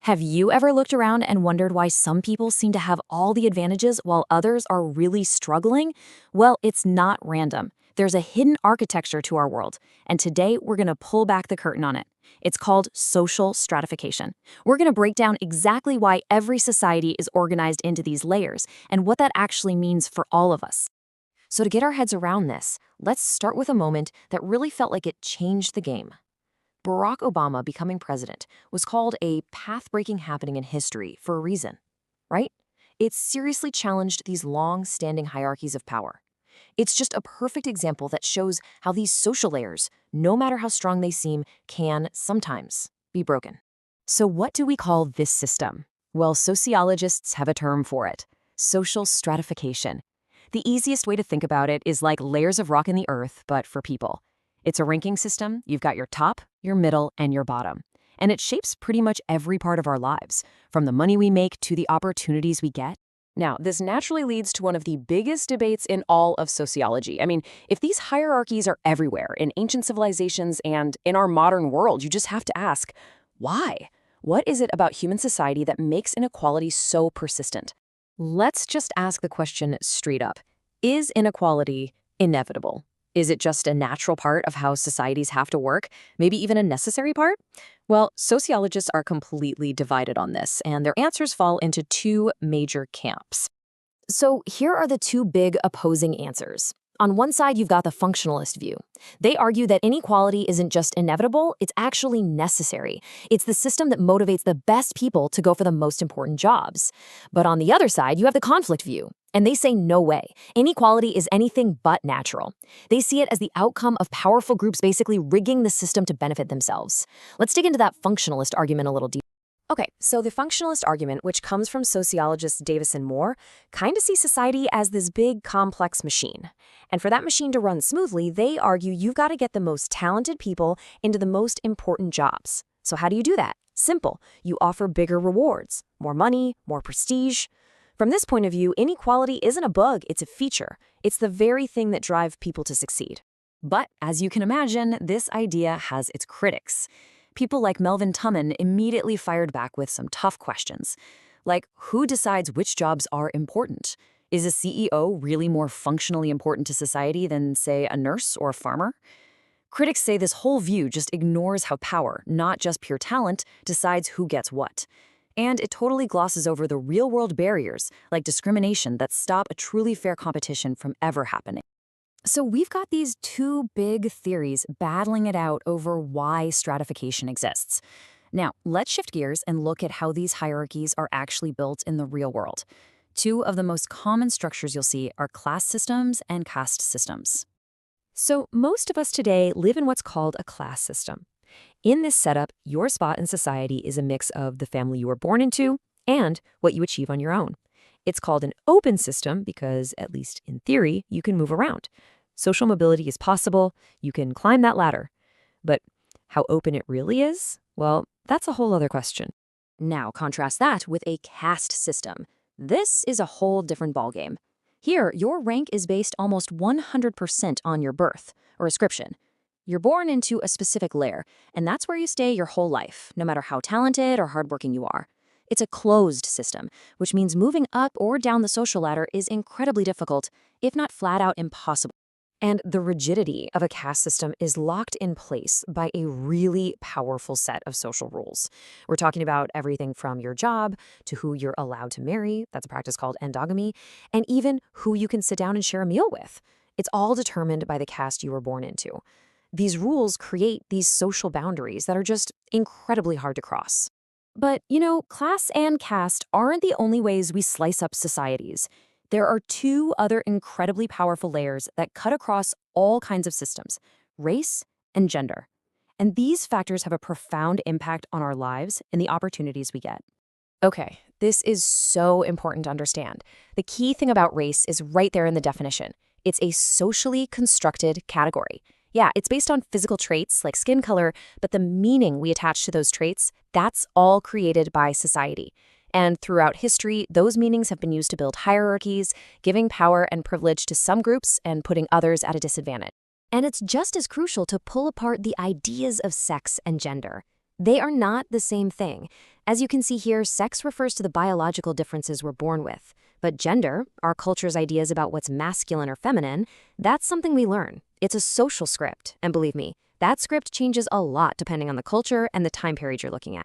Have you ever looked around and wondered why some people seem to have all the advantages while others are really struggling? Well, it's not random. There's a hidden architecture to our world, and today we're going to pull back the curtain on it. It's called social stratification. We're going to break down exactly why every society is organized into these layers and what that actually means for all of us. So to get our heads around this, let's start with a moment that really felt like it changed the game. Barack Obama becoming president was called a path-breaking happening in history for a reason, right? It seriously challenged these long-standing hierarchies of power. It's just a perfect example that shows how these social layers, no matter how strong they seem, can sometimes be broken. So what do we call this system? Well, sociologists have a term for it: social stratification. The easiest way to think about it is like layers of rock in the earth, but for people. It's a ranking system. You've got your top, your middle, and your bottom. And it shapes pretty much every part of our lives, from the money we make to the opportunities we get. Now, this naturally leads to one of the biggest debates in all of sociology. I mean, if these hierarchies are everywhere in ancient civilizations and in our modern world, you just have to ask, why? What is it about human society that makes inequality so persistent? Let's just ask the question straight up. Is inequality inevitable? Is it just a natural part of how societies have to work? Maybe even a necessary part? Well, sociologists are completely divided on this, and their answers fall into two major camps. So here are the two big opposing answers. On one side, you've got the functionalist view. They argue that inequality isn't just inevitable, it's actually necessary. It's the system that motivates the best people to go for the most important jobs. But on the other side, you have the conflict view. And they say no way. Inequality is anything but natural. They see it as the outcome of powerful groups basically rigging the system to benefit themselves. Let's dig into that functionalist argument a little deeper. Okay, so the functionalist argument, which comes from sociologists Davis and Moore, kind of sees society as this big, complex machine. And for that machine to run smoothly, they argue you've got to get the most talented people into the most important jobs. So how do you do that? Simple. You offer bigger rewards, more money, more prestige. From this point of view, inequality isn't a bug, it's a feature. It's the very thing that drives people to succeed. But as you can imagine, this idea has its critics. People like Melvin Tumman immediately fired back with some tough questions. Like, who decides which jobs are important? Is a CEO really more functionally important to society than, say, a nurse or a farmer? Critics say this whole view just ignores how power, not just pure talent, decides who gets what. And it totally glosses over the real-world barriers, like discrimination, that stop a truly fair competition from ever happening. So we've got these two big theories battling it out over why stratification exists. Now, let's shift gears and look at how these hierarchies are actually built in the real world. Two of the most common structures you'll see are class systems and caste systems. So most of us today live in what's called a class system. In this setup, your spot in society is a mix of the family you were born into and what you achieve on your own. It's called an open system because, at least in theory, you can move around. Social mobility is possible. You can climb that ladder. But how open it really is? Well, that's a whole other question. Now, contrast that with a caste system. This is a whole different ballgame. Here, your rank is based almost 100% on your birth or ascription. You're born into a specific layer, and that's where you stay your whole life, no matter how talented or hardworking you are. It's a closed system, which means moving up or down the social ladder is incredibly difficult, if not flat out impossible. And the rigidity of a caste system is locked in place by a really powerful set of social rules. We're talking about everything from your job to who you're allowed to marry, that's a practice called endogamy, and even who you can sit down and share a meal with. It's all determined by the caste you were born into. These rules create these social boundaries that are just incredibly hard to cross. But, class and caste aren't the only ways we slice up societies. There are two other incredibly powerful layers that cut across all kinds of systems: race and gender. And these factors have a profound impact on our lives and the opportunities we get. Okay, this is so important to understand. The key thing about race is right there in the definition. It's a socially constructed category. Yeah, it's based on physical traits like skin color, but the meaning we attach to those traits, that's all created by society. And throughout history, those meanings have been used to build hierarchies, giving power and privilege to some groups and putting others at a disadvantage. And it's just as crucial to pull apart the ideas of sex and gender. They are not the same thing. As you can see here, sex refers to the biological differences we're born with. But gender, our culture's ideas about what's masculine or feminine, that's something we learn. It's a social script, and believe me, that script changes a lot depending on the culture and the time period you're looking at.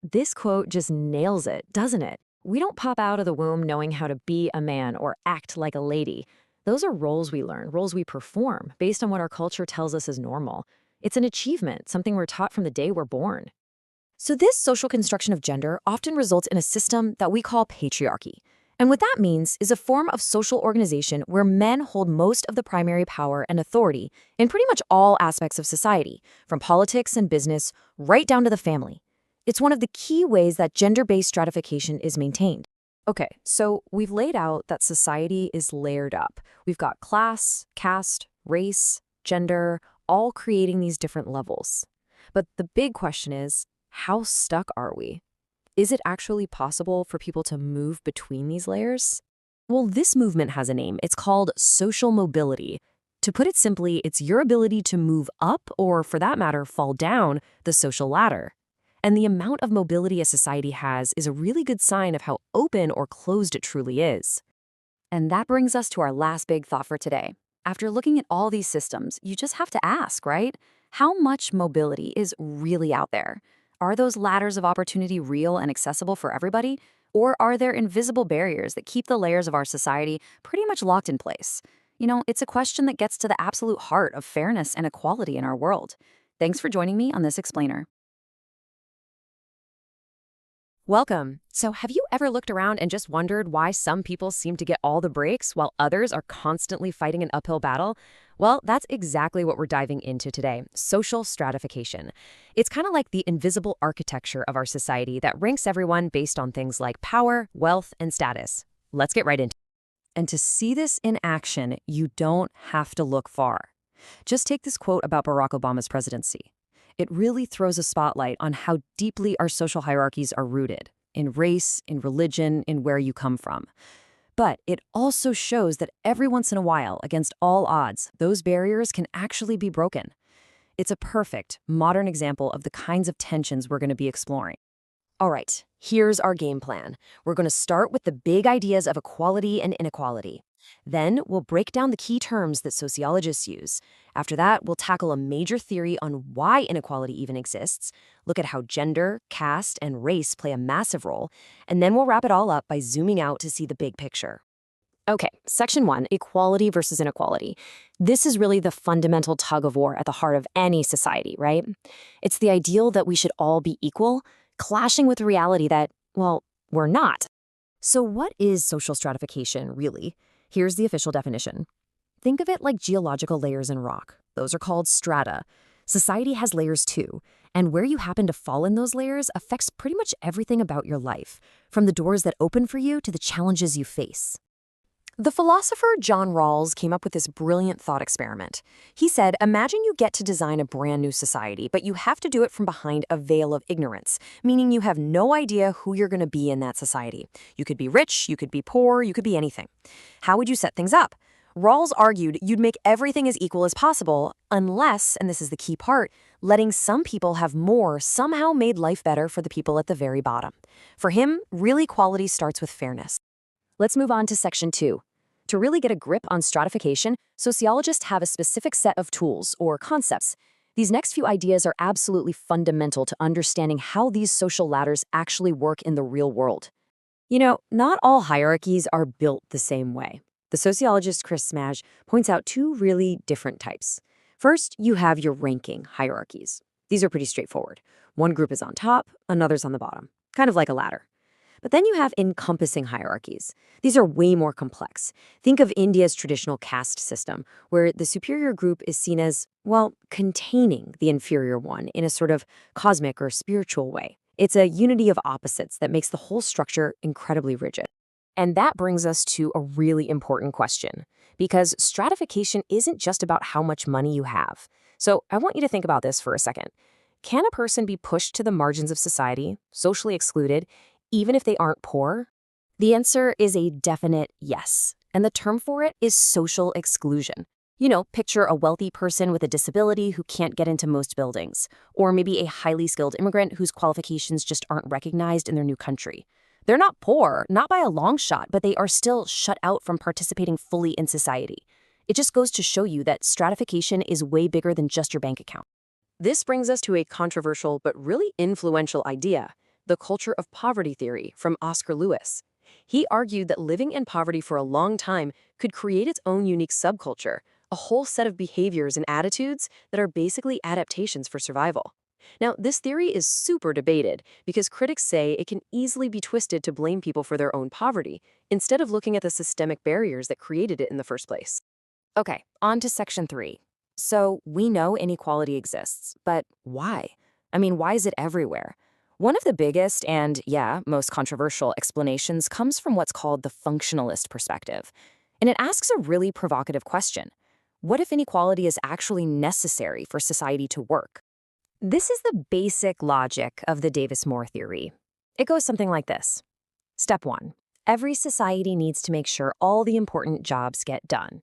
This quote just nails it, doesn't it? We don't pop out of the womb knowing how to be a man or act like a lady. Those are roles we learn, roles we perform, based on what our culture tells us is normal. It's an achievement, something we're taught from the day we're born. So this social construction of gender often results in a system that we call patriarchy. And what that means is a form of social organization where men hold most of the primary power and authority in pretty much all aspects of society, from politics and business right down to the family. It's one of the key ways that gender-based stratification is maintained. Okay, so we've laid out that society is layered up. We've got class, caste, race, gender, all creating these different levels. But the big question is, how stuck are we? Is it actually possible for people to move between these layers? Well, this movement has a name. It's called social mobility. To put it simply, it's your ability to move up, or for that matter, fall down, the social ladder. And the amount of mobility a society has is a really good sign of how open or closed it truly is. And that brings us to our last big thought for today. After looking at all these systems, you just have to ask, right? How much mobility is really out there? Are those ladders of opportunity real and accessible for everybody? Or are there invisible barriers that keep the layers of our society pretty much locked in place? It's a question that gets to the absolute heart of fairness and equality in our world. Thanks for joining me on this explainer. Welcome. So have you ever looked around and just wondered why some people seem to get all the breaks while others are constantly fighting an uphill battle? Well, that's exactly what we're diving into today, social stratification. It's kind of like the invisible architecture of our society that ranks everyone based on things like power, wealth, and status. Let's get right into it. And to see this in action, you don't have to look far. Just take this quote about Barack Obama's presidency. It really throws a spotlight on how deeply our social hierarchies are rooted in race, in religion, in where you come from. But it also shows that every once in a while, against all odds, those barriers can actually be broken. It's a perfect, modern example of the kinds of tensions we're going to be exploring. All right, here's our game plan. We're going to start with the big ideas of equality and inequality. Then we'll break down the key terms that sociologists use. After that, we'll tackle a major theory on why inequality even exists, look at how gender, caste, and race play a massive role, and then we'll wrap it all up by zooming out to see the big picture. Okay, section 1, equality versus inequality. This is really the fundamental tug of war at the heart of any society, right? It's the ideal that we should all be equal, clashing with the reality that, well, we're not. So what is social stratification, really? Here's the official definition. Think of it like geological layers in rock. Those are called strata. Society has layers too, and where you happen to fall in those layers affects pretty much everything about your life, from the doors that open for you to the challenges you face. The philosopher John Rawls came up with this brilliant thought experiment. He said, imagine you get to design a brand new society, but you have to do it from behind a veil of ignorance, meaning you have no idea who you're going to be in that society. You could be rich, you could be poor, you could be anything. How would you set things up? Rawls argued you'd make everything as equal as possible, unless, and this is the key part, letting some people have more somehow made life better for the people at the very bottom. For him, real equality starts with fairness. Let's move on to section 2. To really get a grip on stratification, sociologists have a specific set of tools, or concepts. These next few ideas are absolutely fundamental to understanding how these social ladders actually work in the real world. Not all hierarchies are built the same way. The sociologist Chris Smaj points out two really different types. First, you have your ranking hierarchies. These are pretty straightforward. One group is on top, another's on the bottom, kind of like a ladder. But then you have encompassing hierarchies. These are way more complex. Think of India's traditional caste system, where the superior group is seen as, well, containing the inferior one in a sort of cosmic or spiritual way. It's a unity of opposites that makes the whole structure incredibly rigid. And that brings us to a really important question, because stratification isn't just about how much money you have. So I want you to think about this for a second. Can a person be pushed to the margins of society, socially excluded, even if they aren't poor? The answer is a definite yes, and the term for it is social exclusion. Picture a wealthy person with a disability who can't get into most buildings, or maybe a highly skilled immigrant whose qualifications just aren't recognized in their new country. They're not poor, not by a long shot, but they are still shut out from participating fully in society. It just goes to show you that stratification is way bigger than just your bank account. This brings us to a controversial but really influential idea, the culture of poverty theory from Oscar Lewis. He argued that living in poverty for a long time could create its own unique subculture, a whole set of behaviors and attitudes that are basically adaptations for survival. Now, this theory is super debated because critics say it can easily be twisted to blame people for their own poverty, instead of looking at the systemic barriers that created it in the first place. Okay, on to section 3. So, we know inequality exists, but why? Why is it everywhere? One of the biggest and, yeah, most controversial explanations comes from what's called the functionalist perspective. And it asks a really provocative question. What if inequality is actually necessary for society to work? This is the basic logic of the Davis-Moore theory. It goes something like this. Step 1. Every society needs to make sure all the important jobs get done.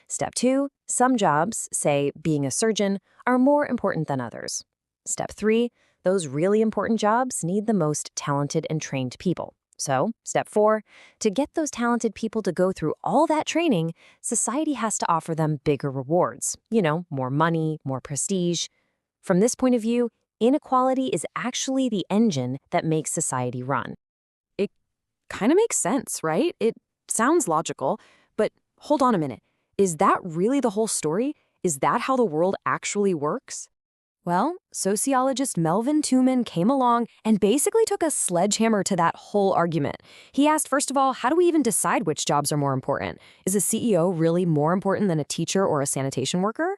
Step 2. Some jobs, say being a surgeon, are more important than others. Step 3. Those really important jobs need the most talented and trained people. So, step 4, to get those talented people to go through all that training, society has to offer them bigger rewards. More money, more prestige. From this point of view, inequality is actually the engine that makes society run. It kind of makes sense, right? It sounds logical, but hold on a minute. Is that really the whole story? Is that how the world actually works? Well, sociologist Melvin Tooman came along and basically took a sledgehammer to that whole argument. He asked, first of all, how do we even decide which jobs are more important? Is a CEO really more important than a teacher or a sanitation worker?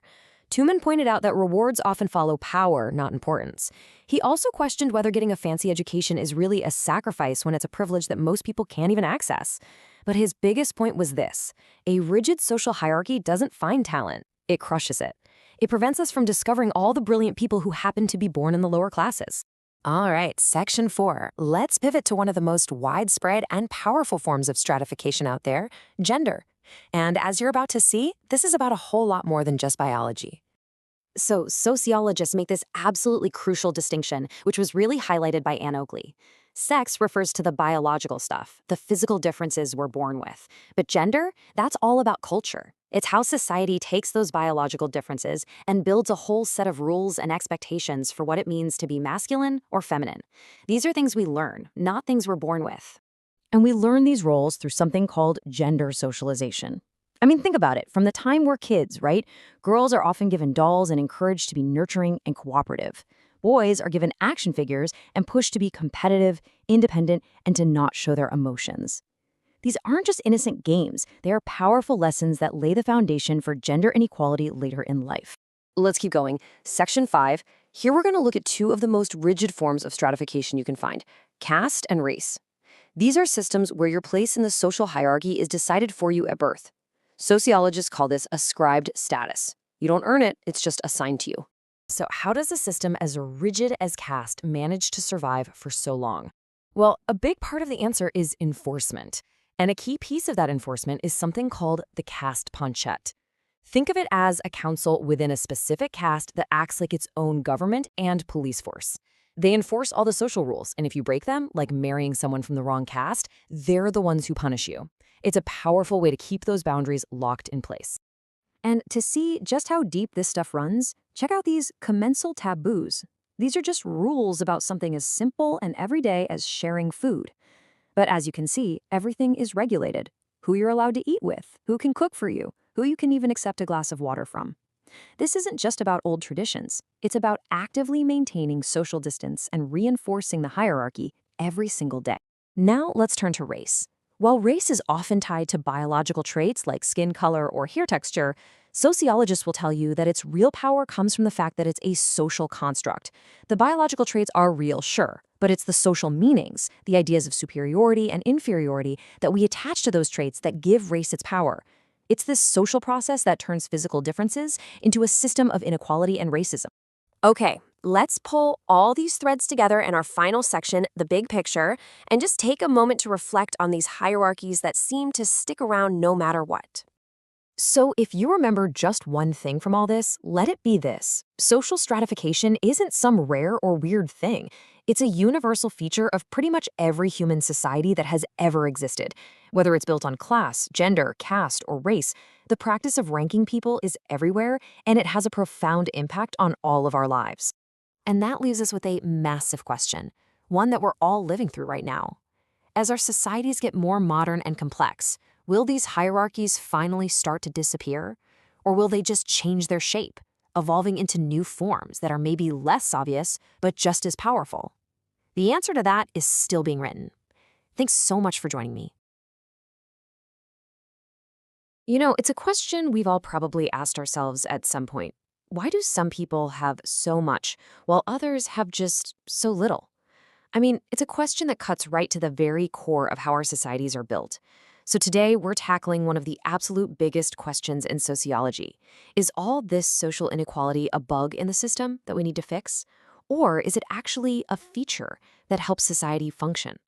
Tooman pointed out that rewards often follow power, not importance. He also questioned whether getting a fancy education is really a sacrifice when it's a privilege that most people can't even access. But his biggest point was this: a rigid social hierarchy doesn't find talent, it crushes it. It prevents us from discovering all the brilliant people who happen to be born in the lower classes. All right, section 4. Let's pivot to one of the most widespread and powerful forms of stratification out there, gender. And as you're about to see, this is about a whole lot more than just biology. So, sociologists make this absolutely crucial distinction, which was really highlighted by Anne Oakley. Sex refers to the biological stuff, the physical differences we're born with. But gender, that's all about culture. It's how society takes those biological differences and builds a whole set of rules and expectations for what it means to be masculine or feminine. These are things we learn, not things we're born with. And we learn these roles through something called gender socialization. Think about it. From the time we're kids, right? Girls are often given dolls and encouraged to be nurturing and cooperative. Boys are given action figures and pushed to be competitive, independent, and to not show their emotions. These aren't just innocent games. They are powerful lessons that lay the foundation for gender inequality later in life. Let's keep going. Section 5. Here we're going to look at two of the most rigid forms of stratification you can find: caste and race. These are systems where your place in the social hierarchy is decided for you at birth. Sociologists call this ascribed status. You don't earn it, it's just assigned to you. So how does a system as rigid as caste manage to survive for so long? Well, a big part of the answer is enforcement. And a key piece of that enforcement is something called the caste panchet. Think of it as a council within a specific caste that acts like its own government and police force. They enforce all the social rules, and if you break them, like marrying someone from the wrong caste, they're the ones who punish you. It's a powerful way to keep those boundaries locked in place. And to see just how deep this stuff runs, check out these commensal taboos. These are just rules about something as simple and everyday as sharing food. But as you can see, everything is regulated. Who you're allowed to eat with, who can cook for you, who you can even accept a glass of water from. This isn't just about old traditions. It's about actively maintaining social distance and reinforcing the hierarchy every single day. Now let's turn to race. While race is often tied to biological traits like skin color or hair texture, sociologists will tell you that its real power comes from the fact that it's a social construct. The biological traits are real, sure, but it's the social meanings, the ideas of superiority and inferiority that we attach to those traits that give race its power. It's this social process that turns physical differences into a system of inequality and racism. Okay, let's pull all these threads together in our final section, the big picture, and just take a moment to reflect on these hierarchies that seem to stick around no matter what. So, if you remember just one thing from all this, let it be this. Social stratification isn't some rare or weird thing. It's a universal feature of pretty much every human society that has ever existed. Whether it's built on class, gender, caste, or race, the practice of ranking people is everywhere, and it has a profound impact on all of our lives. And that leaves us with a massive question, one that we're all living through right now. As our societies get more modern and complex, will these hierarchies finally start to disappear? Or will they just change their shape, evolving into new forms that are maybe less obvious, but just as powerful? The answer to that is still being written. Thanks so much for joining me. It's a question we've all probably asked ourselves at some point. Why do some people have so much, while others have just so little? I mean, it's a question that cuts right to the very core of how our societies are built. So today, we're tackling one of the absolute biggest questions in sociology. Is all this social inequality a bug in the system that we need to fix? Or is it actually a feature that helps society function?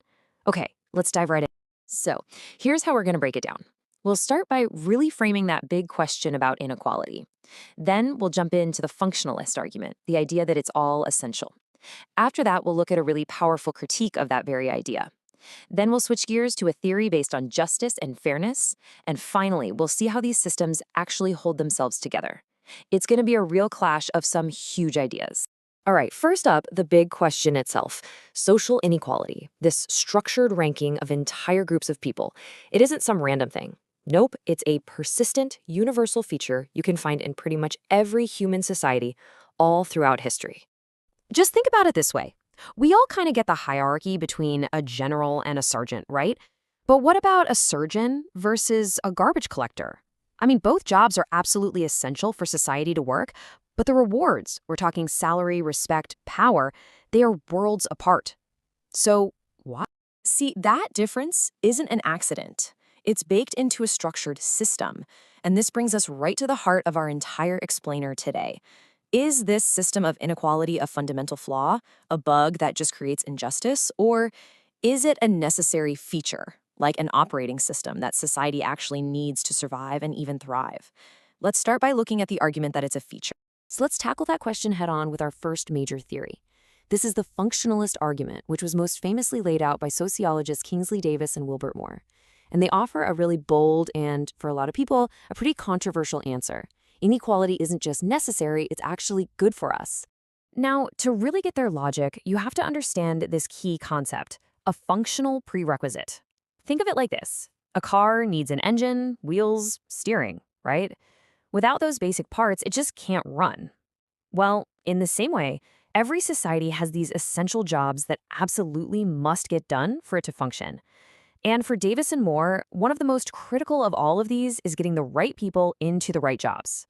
Okay, let's dive right in. So, here's how we're going to break it down. We'll start by really framing that big question about inequality. Then we'll jump into the functionalist argument, the idea that it's all essential. After that, we'll look at a really powerful critique of that very idea. Then we'll switch gears to a theory based on justice and fairness. And finally, we'll see how these systems actually hold themselves together. It's going to be a real clash of some huge ideas. All right, first up, the big question itself, social inequality, this structured ranking of entire groups of people. It isn't some random thing. Nope, it's a persistent, universal feature you can find in pretty much every human society all throughout history. Just think about it this way. We all kind of get the hierarchy between a general and a sergeant, right? But what about a surgeon versus a garbage collector? I mean, both jobs are absolutely essential for society to work, but the rewards, we're talking salary, respect, power, they are worlds apart. So, why? See, that difference isn't an accident. It's baked into a structured system. And this brings us right to the heart of our entire explainer today. Is this system of inequality a fundamental flaw, a bug that just creates injustice, or is it a necessary feature, like an operating system that society actually needs to survive and even thrive? Let's start by looking at the argument that it's a feature. So let's tackle that question head on with our first major theory. This is the functionalist argument, which was most famously laid out by sociologists Kingsley Davis and Wilbert Moore. And they offer a really bold and, for a lot of people, a pretty controversial answer. Inequality isn't just necessary, it's actually good for us. Now, to really get their logic, you have to understand this key concept, a functional prerequisite. Think of it like this. A car needs an engine, wheels, steering, right? Without those basic parts, it just can't run. Well, in the same way, every society has these essential jobs that absolutely must get done for it to function. And for Davis and Moore, one of the most critical of all of these is getting the right people into the right jobs.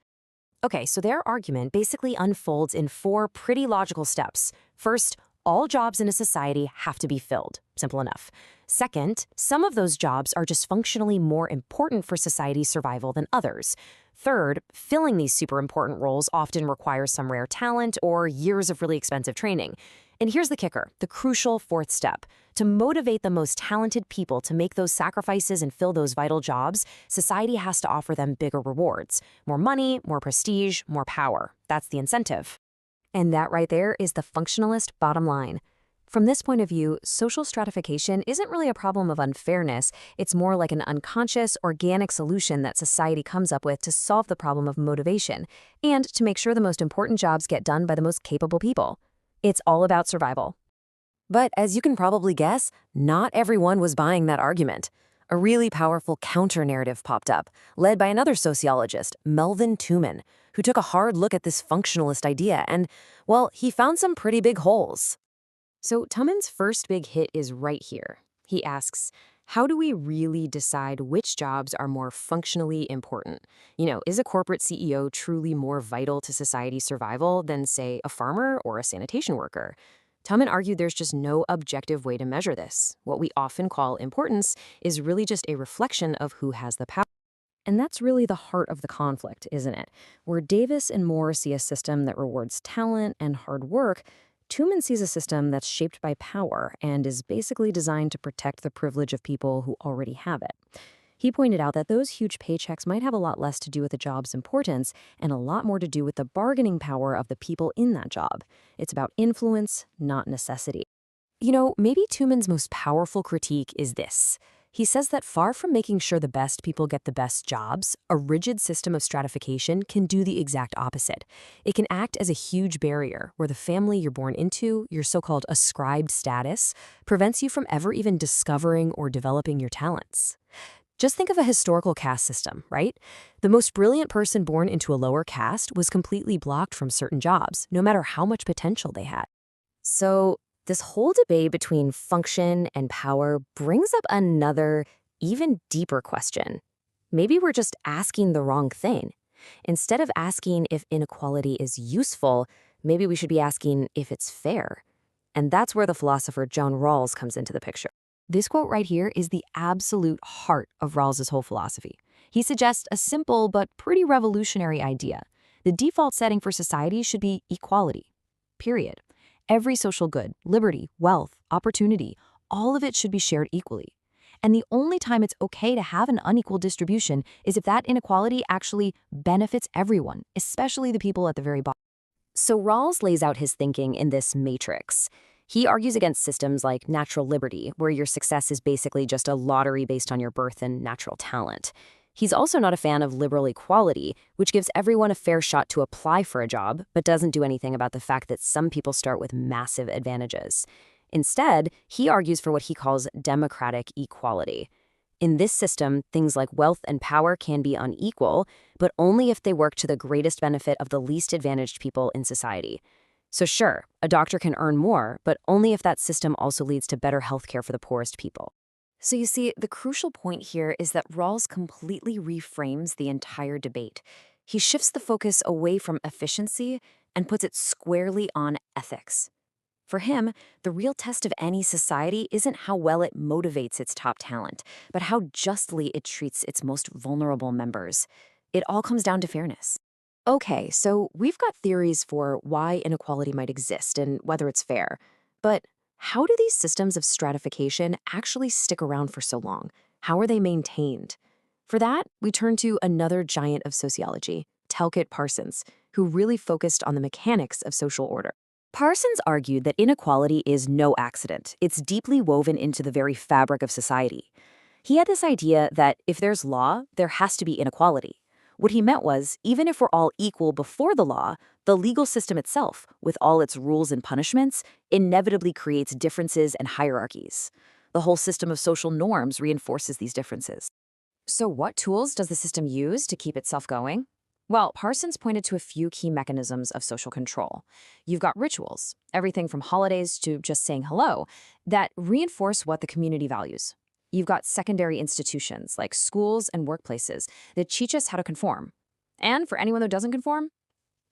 Okay, so their argument basically unfolds in four pretty logical steps. First, all jobs in a society have to be filled. Simple enough. Second, some of those jobs are just functionally more important for society's survival than others. Third, filling these super important roles often requires some rare talent or years of really expensive training. And here's the kicker, the crucial fourth step. To motivate the most talented people to make those sacrifices and fill those vital jobs, society has to offer them bigger rewards. More money, more prestige, more power. That's the incentive. And that right there is the functionalist bottom line. From this point of view, social stratification isn't really a problem of unfairness. It's more like an unconscious, organic solution that society comes up with to solve the problem of motivation and to make sure the most important jobs get done by the most capable people. It's all about survival. But as you can probably guess, not everyone was buying that argument. A really powerful counter-narrative popped up, led by another sociologist, Melvin Tooman, who took a hard look at this functionalist idea and, well, he found some pretty big holes. So Tooman's first big hit is right here. He asks, how do we really decide which jobs are more functionally important? Is a corporate CEO truly more vital to society's survival than, say, a farmer or a sanitation worker? Tooman argued there's just no objective way to measure this. What we often call importance is really just a reflection of who has the power. And that's really the heart of the conflict, isn't it? Where Davis and Moore see a system that rewards talent and hard work, Tooman sees a system that's shaped by power and is basically designed to protect the privilege of people who already have it. He pointed out that those huge paychecks might have a lot less to do with the job's importance and a lot more to do with the bargaining power of the people in that job. It's about influence, not necessity. Maybe Tuman's most powerful critique is this. He says that far from making sure the best people get the best jobs, a rigid system of stratification can do the exact opposite. It can act as a huge barrier where the family you're born into, your so-called ascribed status, prevents you from ever even discovering or developing your talents. Just think of a historical caste system, right? The most brilliant person born into a lower caste was completely blocked from certain jobs, no matter how much potential they had. So, this whole debate between function and power brings up another, even deeper question. Maybe we're just asking the wrong thing. Instead of asking if inequality is useful, maybe we should be asking if it's fair. And that's where the philosopher John Rawls comes into the picture. This quote right here is the absolute heart of Rawls's whole philosophy. He suggests a simple but pretty revolutionary idea. The default setting for society should be equality. Period. Every social good, liberty, wealth, opportunity, all of it should be shared equally. And the only time it's okay to have an unequal distribution is if that inequality actually benefits everyone, especially the people at the very bottom. So Rawls lays out his thinking in this matrix. He argues against systems like natural liberty, where your success is basically just a lottery based on your birth and natural talent. He's also not a fan of liberal equality, which gives everyone a fair shot to apply for a job, but doesn't do anything about the fact that some people start with massive advantages. Instead, he argues for what he calls democratic equality. In this system, things like wealth and power can be unequal, but only if they work to the greatest benefit of the least advantaged people in society. So sure, a doctor can earn more, but only if that system also leads to better healthcare for the poorest people. So you see, the crucial point here is that Rawls completely reframes the entire debate. He shifts the focus away from efficiency and puts it squarely on ethics. For him, the real test of any society isn't how well it motivates its top talent, but how justly it treats its most vulnerable members. It all comes down to fairness. Okay, so we've got theories for why inequality might exist and whether it's fair. But how do these systems of stratification actually stick around for so long? How are they maintained? For that, we turn to another giant of sociology, Talcott Parsons, who really focused on the mechanics of social order. Parsons argued that inequality is no accident. It's deeply woven into the very fabric of society. He had this idea that if there's law, there has to be inequality. What he meant was, even if we're all equal before the law, the legal system itself, with all its rules and punishments, inevitably creates differences and hierarchies. The whole system of social norms reinforces these differences. So what tools does the system use to keep itself going? Well, Parsons pointed to a few key mechanisms of social control. You've got rituals, everything from holidays to just saying hello, that reinforce what the community values. You've got secondary institutions like schools and workplaces that teach us how to conform. And for anyone that doesn't conform,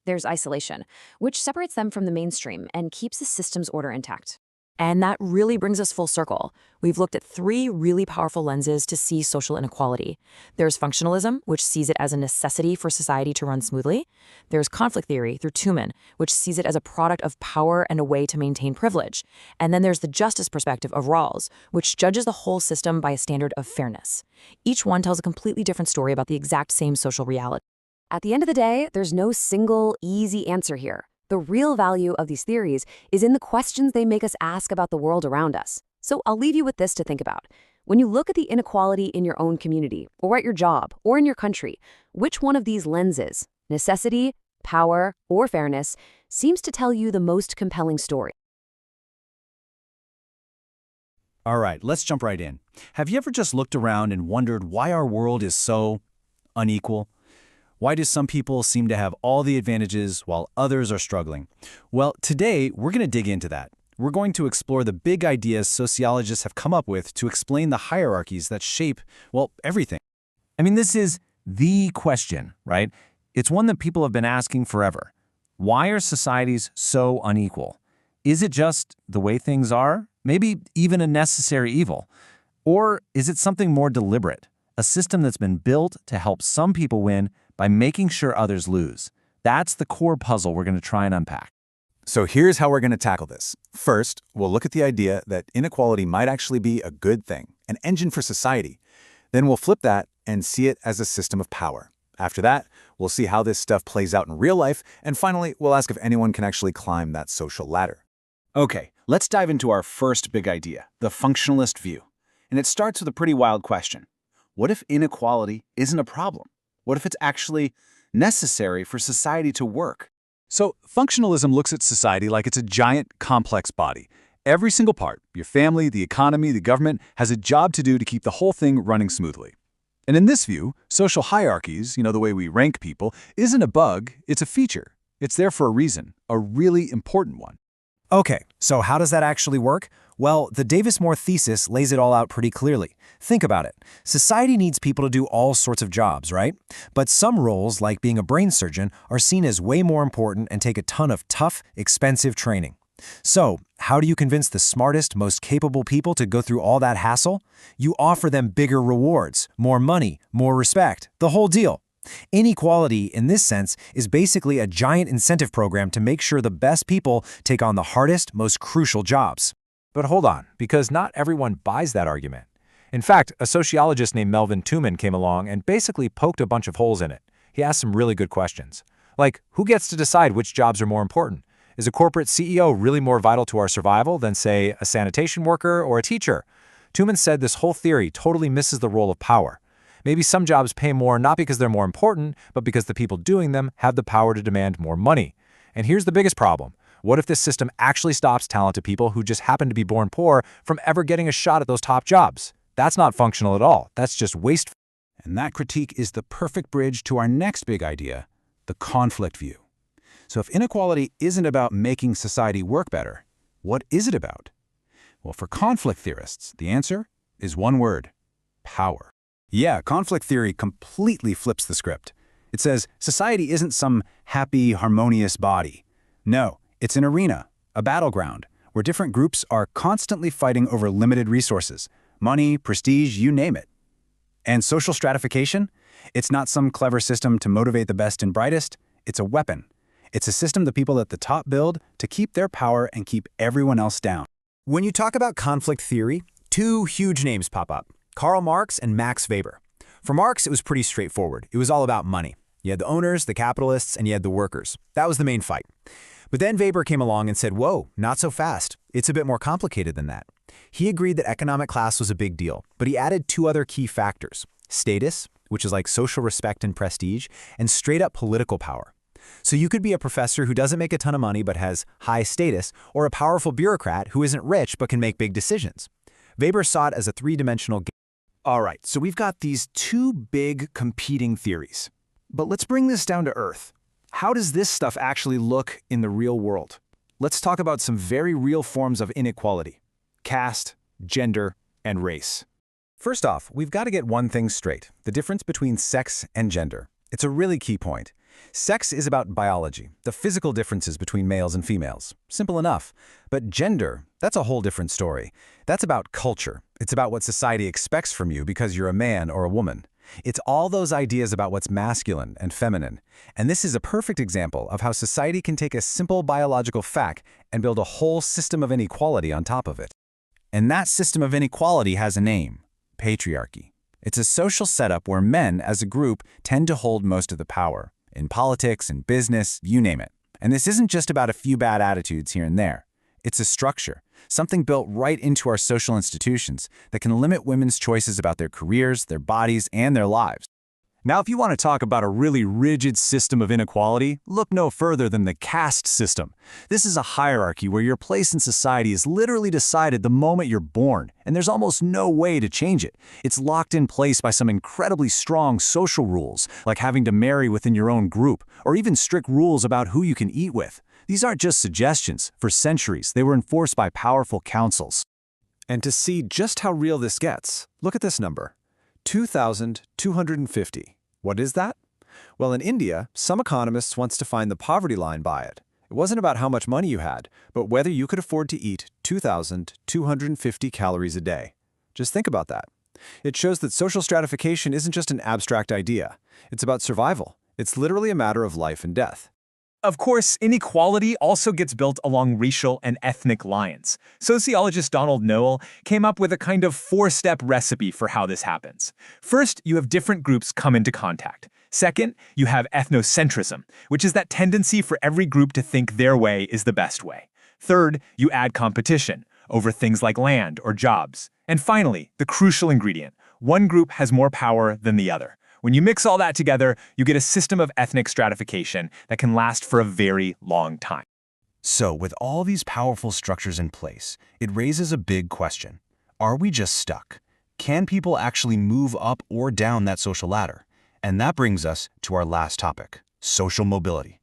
there's isolation, which separates them from the mainstream and keeps the system's order intact. And that really brings us full circle. We've looked at three really powerful lenses to see social inequality. There's functionalism, which sees it as a necessity for society to run smoothly. There's conflict theory through Tuman, which sees it as a product of power and a way to maintain privilege. And then there's the justice perspective of Rawls, which judges the whole system by a standard of fairness. Each one tells a completely different story about the exact same social reality. At the end of the day, there's no single, easy answer here. The real value of these theories is in the questions they make us ask about the world around us. So I'll leave you with this to think about. When you look at the inequality in your own community, or at your job, or in your country, which one of these lenses, necessity, power, or fairness, seems to tell you the most compelling story? All right, let's jump right in. Have you ever just looked around and wondered why our world is so unequal? Why do some people seem to have all the advantages while others are struggling? Well, today we're going to dig into that. We're going to explore the big ideas sociologists have come up with to explain the hierarchies that shape, well, everything. I mean, this is the question, right? It's one that people have been asking forever. Why are societies so unequal? Is it just the way things are? Maybe even a necessary evil? Or is it something more deliberate? A system that's been built to help some people win by making sure others lose. That's the core puzzle we're going to try and unpack. So here's how we're going to tackle this. First, we'll look at the idea that inequality might actually be a good thing, an engine for society. Then we'll flip that and see it as a system of power. After that, we'll see how this stuff plays out in real life, and finally, we'll ask if anyone can actually climb that social ladder. Okay, let's dive into our first big idea, the functionalist view. And it starts with a pretty wild question. What if inequality isn't a problem? What if it's actually necessary for society to work? So, functionalism looks at society like it's a giant, complex body. Every single part, your family, the economy, the government, has a job to do to keep the whole thing running smoothly. And in this view, social hierarchies, the way we rank people, isn't a bug, it's a feature. It's there for a reason, a really important one. Okay, so how does that actually work? Well, the Davis-Moore thesis lays it all out pretty clearly. Think about it. Society needs people to do all sorts of jobs, right? But some roles, like being a brain surgeon, are seen as way more important and take a ton of tough, expensive training. So, how do you convince the smartest, most capable people to go through all that hassle? You offer them bigger rewards, more money, more respect, the whole deal. Inequality, in this sense, is basically a giant incentive program to make sure the best people take on the hardest, most crucial jobs. But hold on, because not everyone buys that argument. In fact, a sociologist named Melvin Tooman came along and basically poked a bunch of holes in it. He asked some really good questions. Like, who gets to decide which jobs are more important? Is a corporate CEO really more vital to our survival than, say, a sanitation worker or a teacher? Tooman said this whole theory totally misses the role of power. Maybe some jobs pay more not because they're more important, but because the people doing them have the power to demand more money. And here's the biggest problem. What if this system actually stops talented people who just happen to be born poor from ever getting a shot at those top jobs? That's not functional at all. That's just wasteful. And that critique is the perfect bridge to our next big idea, the conflict view. So if inequality isn't about making society work better, what is it about? Well, for conflict theorists, the answer is one word: power. Yeah, conflict theory completely flips the script. It says society isn't some happy, harmonious body. No, it's an arena, a battleground, where different groups are constantly fighting over limited resources, money, prestige, you name it. And social stratification? It's not some clever system to motivate the best and brightest. It's a weapon. It's a system the people at the top build to keep their power and keep everyone else down. When you talk about conflict theory, two huge names pop up: Karl Marx and Max Weber. For Marx, it was pretty straightforward. It was all about money. You had the owners, the capitalists, and you had the workers. That was the main fight. But then Weber came along and said, whoa, not so fast. It's a bit more complicated than that. He agreed that economic class was a big deal, but he added two other key factors: status, which is like social respect and prestige, and straight-up political power. So you could be a professor who doesn't make a ton of money but has high status, or a powerful bureaucrat who isn't rich but can make big decisions. Weber saw it as a three-dimensional game. All right, so we've got these two big competing theories. But let's bring this down to earth. How does this stuff actually look in the real world? Let's talk about some very real forms of inequality: caste, gender, and race. First off, we've got to get one thing straight: the difference between sex and gender. It's a really key point. Sex is about biology, the physical differences between males and females. Simple enough. But gender, that's a whole different story. That's about culture. It's about what society expects from you because you're a man or a woman. It's all those ideas about what's masculine and feminine. And this is a perfect example of how society can take a simple biological fact and build a whole system of inequality on top of it. And that system of inequality has a name: patriarchy. It's a social setup where men, as a group, tend to hold most of the power. In politics, in business, you name it. And this isn't just about a few bad attitudes here and there. It's a structure, something built right into our social institutions that can limit women's choices about their careers, their bodies, and their lives. Now, if you want to talk about a really rigid system of inequality, look no further than the caste system. This is a hierarchy where your place in society is literally decided the moment you're born, and there's almost no way to change it. It's locked in place by some incredibly strong social rules, like having to marry within your own group, or even strict rules about who you can eat with. These aren't just suggestions. For centuries, they were enforced by powerful councils. And to see just how real this gets, look at this number: 2,250. What is that? Well, in India, some economists once defined the poverty line by it. It wasn't about how much money you had, but whether you could afford to eat 2,250 calories a day. Just think about that. It shows that social stratification isn't just an abstract idea. It's about survival. It's literally a matter of life and death. Of course, inequality also gets built along racial and ethnic lines. Sociologist Donald Noel came up with a kind of four-step recipe for how this happens. First, you have different groups come into contact. Second, you have ethnocentrism, which is that tendency for every group to think their way is the best way. Third, you add competition over things like land or jobs. And finally, the crucial ingredient, one group has more power than the other. When you mix all that together, you get a system of ethnic stratification that can last for a very long time. So, with all these powerful structures in place, it raises a big question. Are we just stuck? Can people actually move up or down that social ladder? And that brings us to our last topic, social mobility.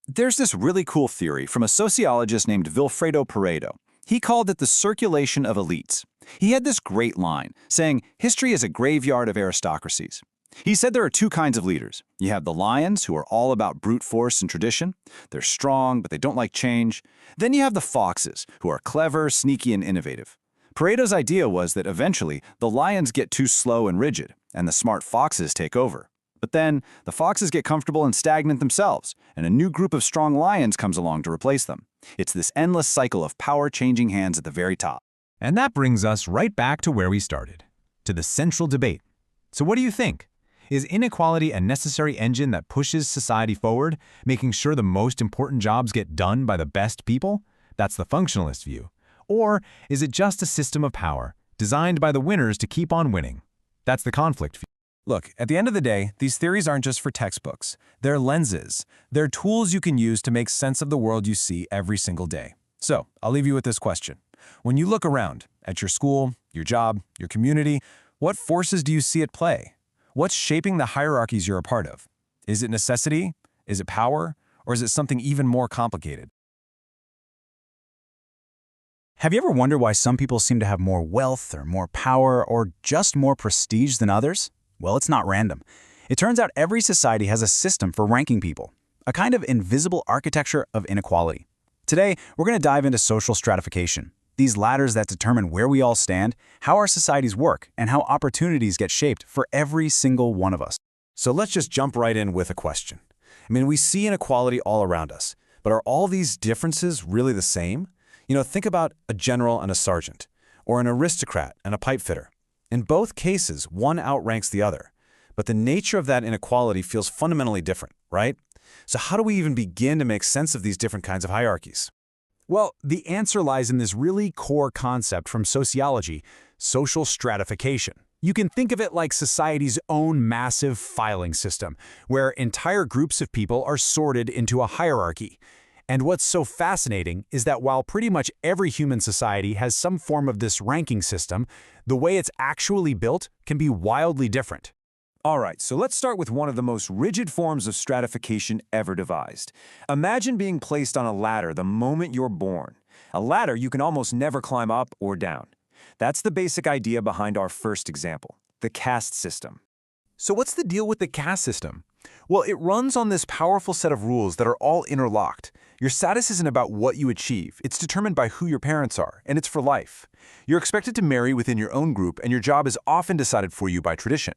There's this really cool theory from a sociologist named Vilfredo Pareto. He called it the circulation of elites. He had this great line, saying, history is a graveyard of aristocracies. He said there are two kinds of leaders. You have the lions, who are all about brute force and tradition. They're strong, but they don't like change. Then you have the foxes, who are clever, sneaky, and innovative. Pareto's idea was that eventually the lions get too slow and rigid, and the smart foxes take over. But then the foxes get comfortable and stagnant themselves, and a new group of strong lions comes along to replace them. It's this endless cycle of power changing hands at the very top. And that brings us right back to where we started, to the central debate. So what do you think? Is inequality a necessary engine that pushes society forward, making sure the most important jobs get done by the best people? That's the functionalist view. Or is it just a system of power, designed by the winners to keep on winning? That's the conflict view. Look, at the end of the day, these theories aren't just for textbooks. They're lenses. They're tools you can use to make sense of the world you see every single day. So, I'll leave you with this question. When you look around, at your school, your job, your community, what forces do you see at play? What's shaping the hierarchies you're a part of? Is it necessity? Is it power? Or is it something even more complicated? Have you ever wondered why some people seem to have more wealth or more power or just more prestige than others? Well, it's not random. It turns out every society has a system for ranking people, a kind of invisible architecture of inequality. Today, we're going to dive into social stratification, these ladders that determine where we all stand, how our societies work, and how opportunities get shaped for every single one of us. So let's just jump right in with a question. We see inequality all around us, but are all these differences really the same? Think about a general and a sergeant, or an aristocrat and a pipefitter. In both cases, one outranks the other, but the nature of that inequality feels fundamentally different, right? So how do we even begin to make sense of these different kinds of hierarchies? Well, the answer lies in this really core concept from sociology, social stratification. You can think of it like society's own massive filing system, where entire groups of people are sorted into a hierarchy. And what's so fascinating is that while pretty much every human society has some form of this ranking system, the way it's actually built can be wildly different. All right, so let's start with one of the most rigid forms of stratification ever devised. Imagine being placed on a ladder the moment you're born. A ladder you can almost never climb up or down. That's the basic idea behind our first example, the caste system. So what's the deal with the caste system? Well, it runs on this powerful set of rules that are all interlocked. Your status isn't about what you achieve. It's determined by who your parents are, and it's for life. You're expected to marry within your own group, and your job is often decided for you by tradition.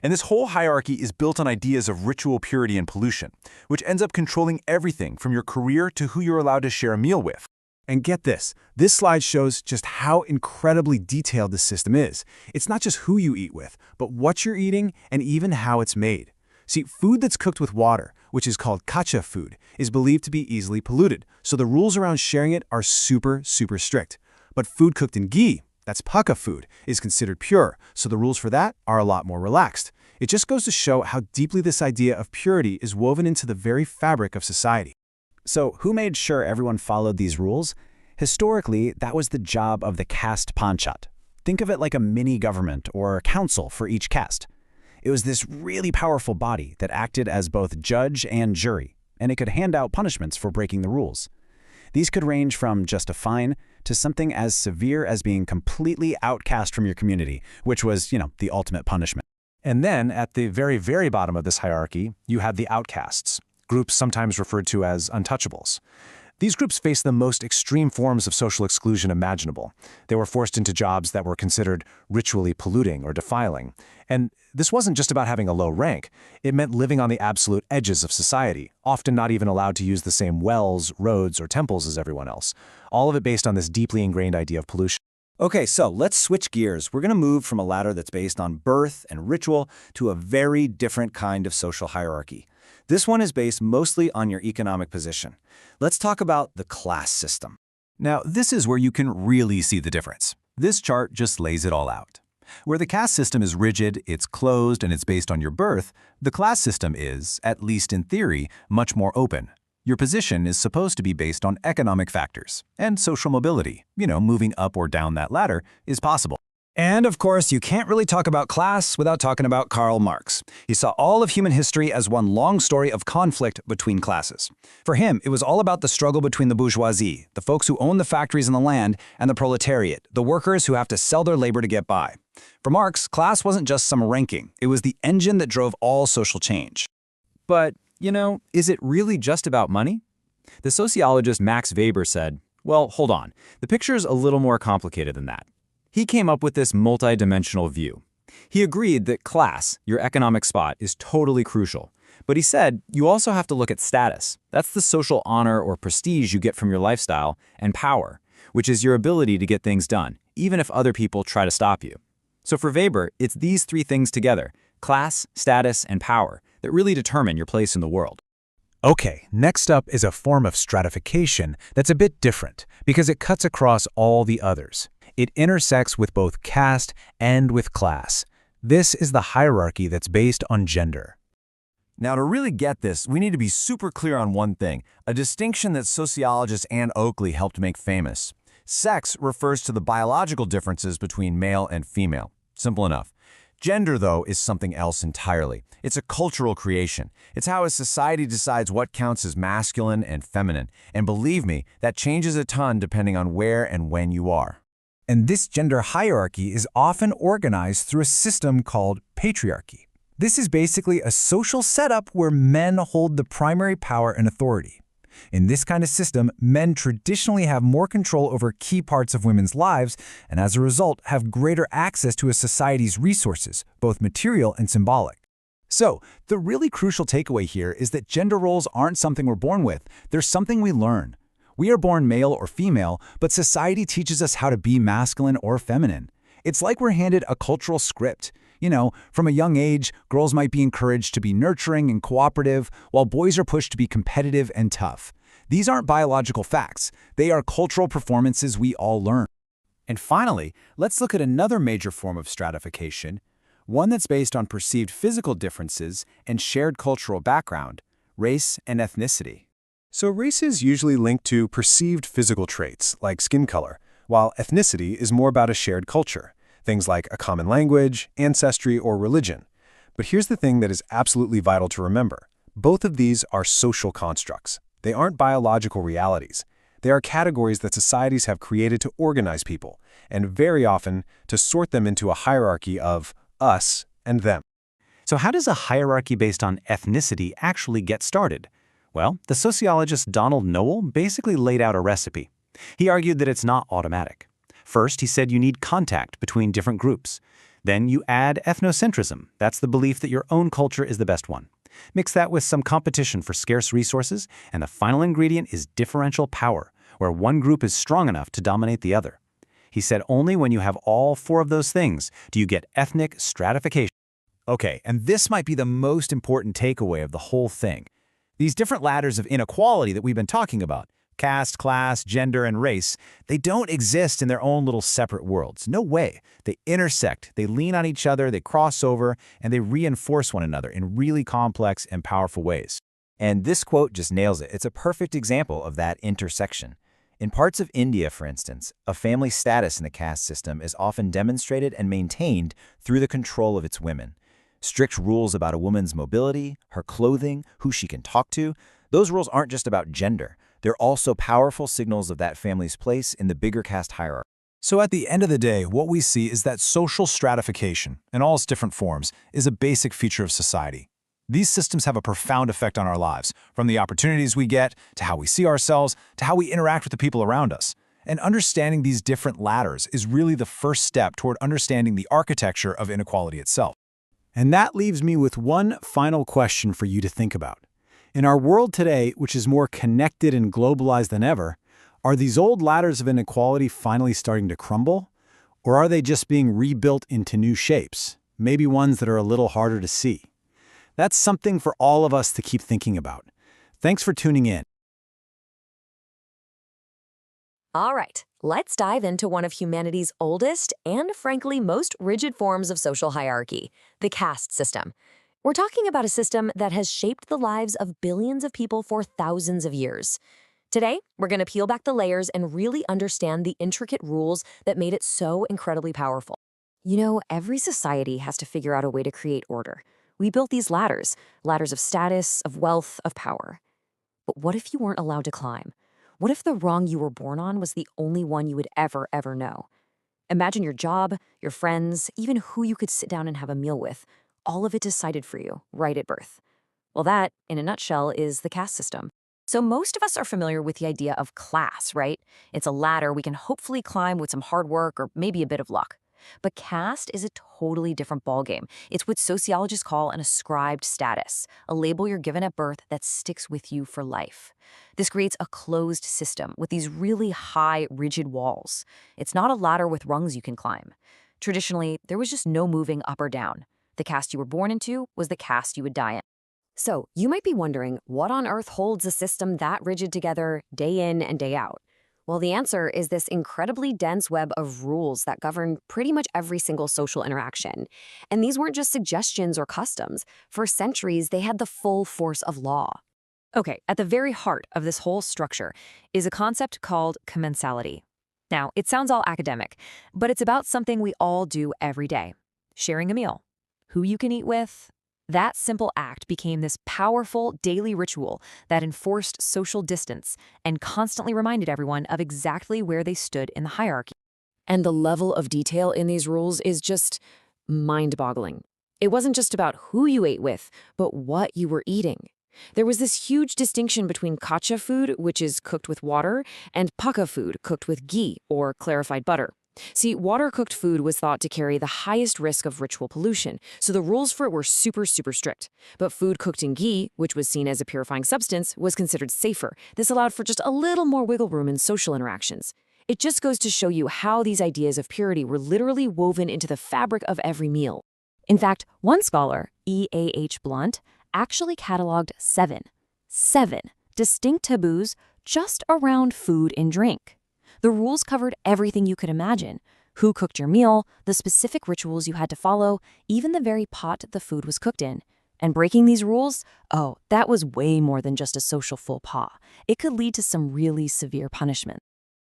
And this whole hierarchy is built on ideas of ritual purity and pollution, which ends up controlling everything from your career to who you're allowed to share a meal with. And get this slide shows just how incredibly detailed the system is. It's not just who you eat with, but what you're eating and even how it's made. See, food that's cooked with water, which is called kacha food, is believed to be easily polluted, so the rules around sharing it are super strict. But food cooked in ghee, that's paka food, is considered pure, so the rules for that are a lot more relaxed. It just goes to show how deeply this idea of purity is woven into the very fabric of society. So who made sure everyone followed these rules? Historically, that was the job of the caste panchat. Think of it like a mini government or council for each caste. It was this really powerful body that acted as both judge and jury, and it could hand out punishments for breaking the rules. These could range from just a fine to something as severe as being completely outcast from your community, which was, the ultimate punishment. And then, at the very bottom of this hierarchy, you have the outcasts, groups sometimes referred to as untouchables. These groups faced the most extreme forms of social exclusion imaginable. They were forced into jobs that were considered ritually polluting or defiling. And this wasn't just about having a low rank. It meant living on the absolute edges of society, often not even allowed to use the same wells, roads, or temples as everyone else. All of it based on this deeply ingrained idea of pollution. Okay, so let's switch gears. We're going to move from a ladder that's based on birth and ritual to a very different kind of social hierarchy. This one is based mostly on your economic position. Let's talk about the class system. Now, this is where you can really see the difference. This chart just lays it all out. Where the caste system is rigid, it's closed, and it's based on your birth, the class system is, at least in theory, much more open. Your position is supposed to be based on economic factors, and social mobility, moving up or down that ladder, is possible. And of course, you can't really talk about class without talking about Karl Marx. He saw all of human history as one long story of conflict between classes. For him, it was all about the struggle between the bourgeoisie, the folks who own the factories and the land, and the proletariat, the workers who have to sell their labor to get by. For Marx, class wasn't just some ranking. It was the engine that drove all social change. But, is it really just about money? The sociologist Max Weber said, well, hold on, the picture's a little more complicated than that. He came up with this multi-dimensional view. He agreed that class, your economic spot, is totally crucial. But he said you also have to look at status. That's the social honor or prestige you get from your lifestyle, and power, which is your ability to get things done, even if other people try to stop you. So for Weber, it's these three things together, class, status, and power, that really determine your place in the world. Okay, next up is a form of stratification that's a bit different because it cuts across all the others. It intersects with both caste and with class. This is the hierarchy that's based on gender. Now, to really get this, we need to be super clear on one thing, a distinction that sociologist Ann Oakley helped make famous. Sex refers to the biological differences between male and female. Simple enough. Gender, though, is something else entirely. It's a cultural creation. It's how a society decides what counts as masculine and feminine. And believe me, that changes a ton depending on where and when you are. And this gender hierarchy is often organized through a system called patriarchy. This is basically a social setup where men hold the primary power and authority. In this kind of system, men traditionally have more control over key parts of women's lives and as a result have greater access to a society's resources, both material and symbolic. So, the really crucial takeaway here is that gender roles aren't something we're born with, they're something we learn. We are born male or female, but society teaches us how to be masculine or feminine. It's like we're handed a cultural script. From a young age, girls might be encouraged to be nurturing and cooperative, while boys are pushed to be competitive and tough. These aren't biological facts. They are cultural performances we all learn. And finally, let's look at another major form of stratification, one that's based on perceived physical differences and shared cultural background, race and ethnicity. So race is usually linked to perceived physical traits, like skin color, while ethnicity is more about a shared culture, things like a common language, ancestry, or religion. But here's the thing that is absolutely vital to remember. Both of these are social constructs. They aren't biological realities. They are categories that societies have created to organize people, and very often to sort them into a hierarchy of us and them. So how does a hierarchy based on ethnicity actually get started? Well, the sociologist Donald Noel basically laid out a recipe. He argued that it's not automatic. First, he said you need contact between different groups. Then you add ethnocentrism. That's the belief that your own culture is the best one. Mix that with some competition for scarce resources, and the final ingredient is differential power, where one group is strong enough to dominate the other. He said only when you have all four of those things do you get ethnic stratification. Okay, and this might be the most important takeaway of the whole thing. These different ladders of inequality that we've been talking about, caste, class, gender, and race, they don't exist in their own little separate worlds. No way. They intersect, they lean on each other, they cross over, and they reinforce one another in really complex and powerful ways. And this quote just nails it. It's a perfect example of that intersection. In parts of India, for instance, a family's status in the caste system is often demonstrated and maintained through the control of its women. Strict rules about a woman's mobility, her clothing, who she can talk to, those rules aren't just about gender. They're also powerful signals of that family's place in the bigger caste hierarchy. So at the end of the day, what we see is that social stratification, in all its different forms, is a basic feature of society. These systems have a profound effect on our lives, from the opportunities we get, to how we see ourselves, to how we interact with the people around us. And understanding these different ladders is really the first step toward understanding the architecture of inequality itself. And that leaves me with one final question for you to think about. In our world today, which is more connected and globalized than ever, are these old ladders of inequality finally starting to crumble? Or are they just being rebuilt into new shapes, maybe ones that are a little harder to see? That's something for all of us to keep thinking about. Thanks for tuning in. All right, let's dive into one of humanity's oldest and, frankly, most rigid forms of social hierarchy, the caste system. We're talking about a system that has shaped the lives of billions of people for thousands of years. Today, we're going to peel back the layers and really understand the intricate rules that made it so incredibly powerful. You know, every society has to figure out a way to create order. We built these ladders of status, of wealth, of power. But what if you weren't allowed to climb? What if the rung you were born on was the only one you would ever know? Imagine your job, your friends, even who you could sit down and have a meal with, all of it decided for you, right at birth. Well, that, in a nutshell, is the caste system. So most of us are familiar with the idea of class, right? It's a ladder we can hopefully climb with some hard work or maybe a bit of luck. But caste is a totally different ballgame. It's what sociologists call an ascribed status, a label you're given at birth that sticks with you for life. This creates a closed system with these really high, rigid walls. It's not a ladder with rungs you can climb. Traditionally, there was just no moving up or down. The caste you were born into was the caste you would die in. So, you might be wondering, what on earth holds a system that rigid together day in and day out? Well, the answer is this incredibly dense web of rules that govern pretty much every single social interaction. And these weren't just suggestions or customs. For centuries, they had the full force of law. Okay, at the very heart of this whole structure is a concept called commensality. Now, it sounds all academic, but it's about something we all do every day. Sharing a meal. Who you can eat with. That simple act became this powerful daily ritual that enforced social distance and constantly reminded everyone of exactly where they stood in the hierarchy. And the level of detail in these rules is just mind-boggling. It wasn't just about who you ate with, but what you were eating. There was this huge distinction between kacha food, which is cooked with water, and paka food, cooked with ghee, or clarified butter. See, water-cooked food was thought to carry the highest risk of ritual pollution, so the rules for it were super strict. But food cooked in ghee, which was seen as a purifying substance, was considered safer. This allowed for just a little more wiggle room in social interactions. It just goes to show you how these ideas of purity were literally woven into the fabric of every meal. In fact, one scholar, E.A.H. Blunt, actually cataloged seven distinct taboos just around food and drink. The rules covered everything you could imagine. Who cooked your meal, the specific rituals you had to follow, even the very pot the food was cooked in. And breaking these rules, oh, that was way more than just a social faux pas. It could lead to some really severe punishment.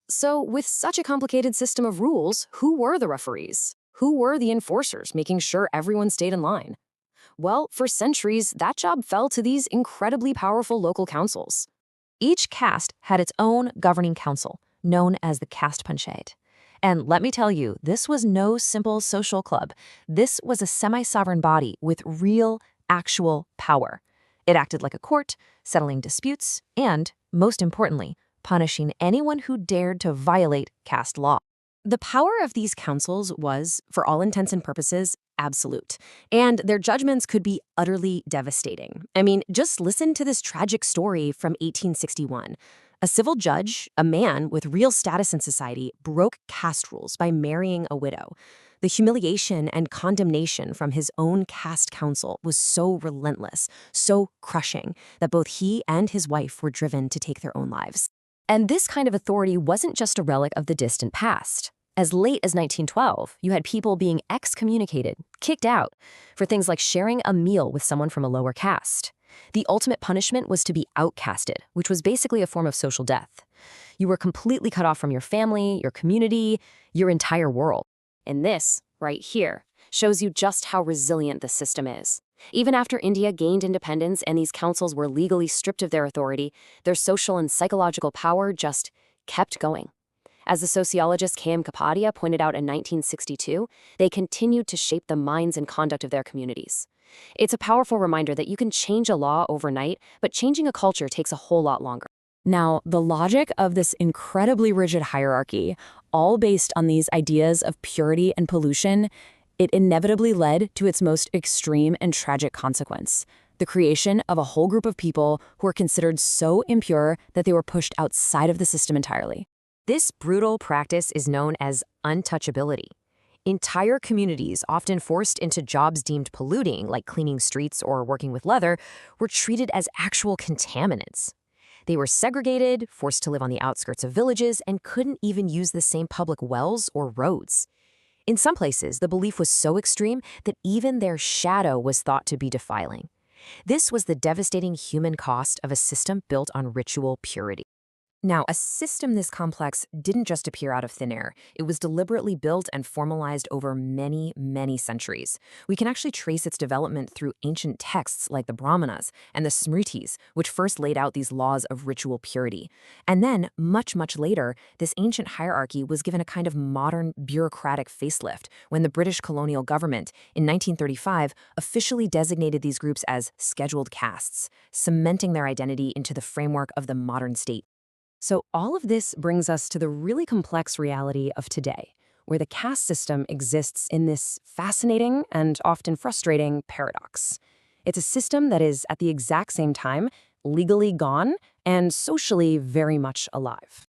So with such a complicated system of rules, who were the referees? Who were the enforcers, making sure everyone stayed in line? Well, for centuries, that job fell to these incredibly powerful local councils. Each caste had its own governing council, known as the caste panchayat. And let me tell you, this was no simple social club. This was a semi-sovereign body with real, actual power. It acted like a court, settling disputes, and, most importantly, punishing anyone who dared to violate caste law. The power of these councils was, for all intents and purposes, absolute, and their judgments could be utterly devastating. I mean, just listen to this tragic story from 1861. A civil judge, a man with real status in society, broke caste rules by marrying a widow. The humiliation and condemnation from his own caste council was so relentless, so crushing, that both he and his wife were driven to take their own lives. And this kind of authority wasn't just a relic of the distant past. As late as 1912, you had people being excommunicated, kicked out, for things like sharing a meal with someone from a lower caste. The ultimate punishment was to be outcasted, which was basically a form of social death. You were completely cut off from your family, your community, your entire world. And this, right here, shows you just how resilient the system is. Even after India gained independence and these councils were legally stripped of their authority, their social and psychological power just kept going. As the sociologist K.M. Kapadia pointed out in 1962, they continued to shape the minds and conduct of their communities. It's a powerful reminder that you can change a law overnight, but changing a culture takes a whole lot longer. Now, the logic of this incredibly rigid hierarchy, all based on these ideas of purity and pollution, it inevitably led to its most extreme and tragic consequence: the creation of a whole group of people who were considered so impure that they were pushed outside of the system entirely. This brutal practice is known as untouchability. Entire communities, often forced into jobs deemed polluting, like cleaning streets or working with leather, were treated as actual contaminants. They were segregated, forced to live on the outskirts of villages, and couldn't even use the same public wells or roads. In some places, the belief was so extreme that even their shadow was thought to be defiling. This was the devastating human cost of a system built on ritual purity. Now, a system this complex didn't just appear out of thin air. It was deliberately built and formalized over many, many centuries. We can actually trace its development through ancient texts like the Brahmanas and the Smritis, which first laid out these laws of ritual purity. And then, much, much later, this ancient hierarchy was given a kind of modern bureaucratic facelift when the British colonial government, in 1935, officially designated these groups as scheduled castes, cementing their identity into the framework of the modern state. So all of this brings us to the really complex reality of today, where the caste system exists in this fascinating and often frustrating paradox. It's a system that is, at the exact same time, legally gone and socially very much alive.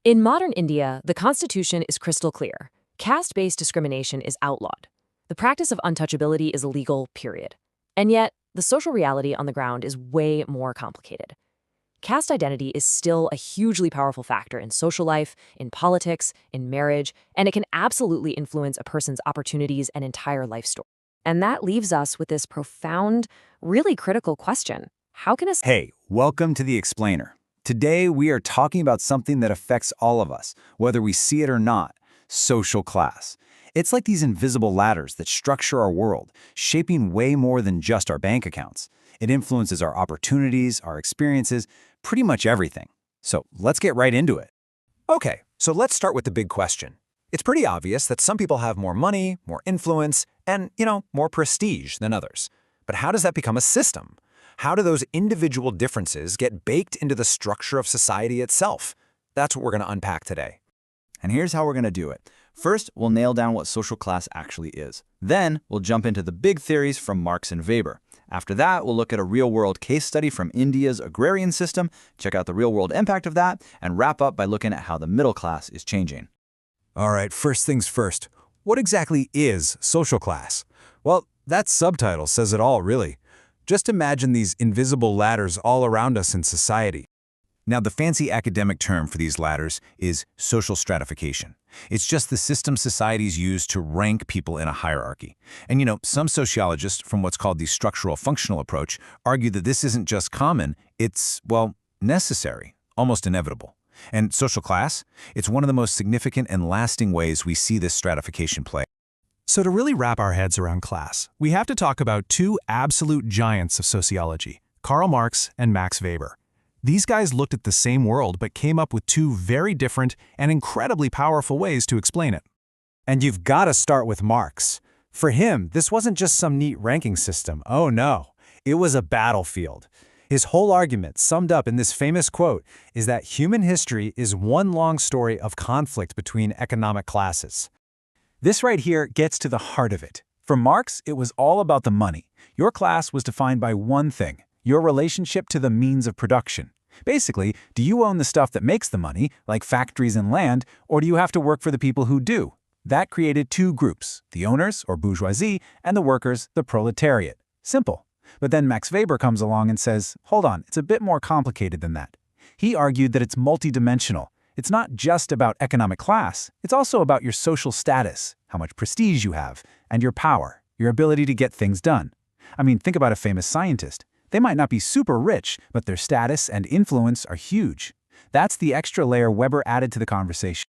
In modern India, the constitution is crystal clear. Caste-based discrimination is outlawed. The practice of untouchability is illegal, period. And yet, the social reality on the ground is way more complicated. Caste identity is still a hugely powerful factor in social life, in politics, in marriage, and it can absolutely influence a person's opportunities and entire life story. And that leaves us with this profound, really critical question. How can a... Hey, welcome to The Explainer. Today we are talking about something that affects all of us, whether we see it or not: social class. It's like these invisible ladders that structure our world, shaping way more than just our bank accounts. It influences our opportunities, our experiences, pretty much everything. So let's get right into it. Okay, so let's start with the big question. It's pretty obvious that some people have more money, more influence, and, more prestige than others. But how does that become a system? How do those individual differences get baked into the structure of society itself? That's what we're going to unpack today. And here's how we're going to do it. First, we'll nail down what social class actually is. Then, we'll jump into the big theories from Marx and Weber. After that, we'll look at a real-world case study from India's agrarian system, check out the real-world impact of that, and wrap up by looking at how the middle class is changing. All right, first things first. What exactly is social class? Well, that subtitle says it all, really. Just imagine these invisible ladders all around us in society. Now, the fancy academic term for these ladders is social stratification. It's just the system societies use to rank people in a hierarchy. And some sociologists from what's called the structural functional approach argue that this isn't just common, it's, well, necessary, almost inevitable. And social class, it's one of the most significant and lasting ways we see this stratification play. So to really wrap our heads around class, we have to talk about two absolute giants of sociology, Karl Marx and Max Weber. These guys looked at the same world but came up with two very different and incredibly powerful ways to explain it. And you've got to start with Marx. For him, this wasn't just some neat ranking system. Oh no, it was a battlefield. His whole argument, summed up in this famous quote, is that human history is one long story of conflict between economic classes. This right here gets to the heart of it. For Marx, it was all about the money. Your class was defined by one thing: your relationship to the means of production. Basically, do you own the stuff that makes the money, like factories and land, or do you have to work for the people who do? That created two groups, the owners, or bourgeoisie, and the workers, the proletariat. Simple. But then Max Weber comes along and says, hold on, it's a bit more complicated than that. He argued that it's multidimensional. It's not just about economic class, it's also about your social status, how much prestige you have, and your power, your ability to get things done. I mean, think about a famous scientist. They might not be super rich, but their status and influence are huge. That's the extra layer Weber added to the conversation.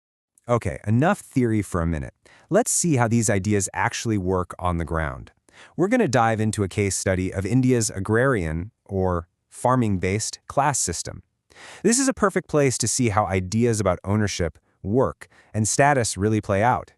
Okay, enough theory for a minute. Let's see how these ideas actually work on the ground. We're going to dive into a case study of India's agrarian, or farming-based, class system. This is a perfect place to see how ideas about ownership, work, and status really play out.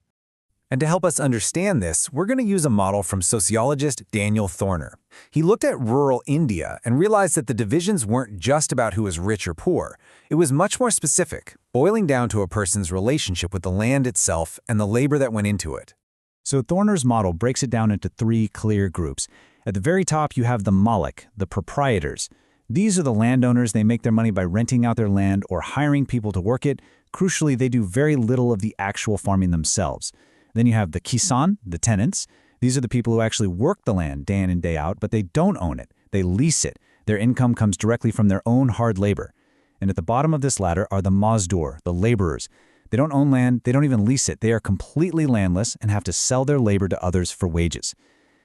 And to help us understand this, we're going to use a model from sociologist Daniel Thorner. He looked at rural India and realized that the divisions weren't just about who was rich or poor. It was much more specific, boiling down to a person's relationship with the land itself and the labor that went into it. So Thorner's model breaks it down into 3 clear groups. At the very top, you have the Malik, the proprietors. These are the landowners. They make their money by renting out their land or hiring people to work it. Crucially, they do very little of the actual farming themselves. Then you have the Kisan, the tenants. These are the people who actually work the land day in and day out, but they don't own it. They lease it. Their income comes directly from their own hard labor. And at the bottom of this ladder are the Mazdur, the laborers. They don't own land, they don't even lease it. They are completely landless and have to sell their labor to others for wages.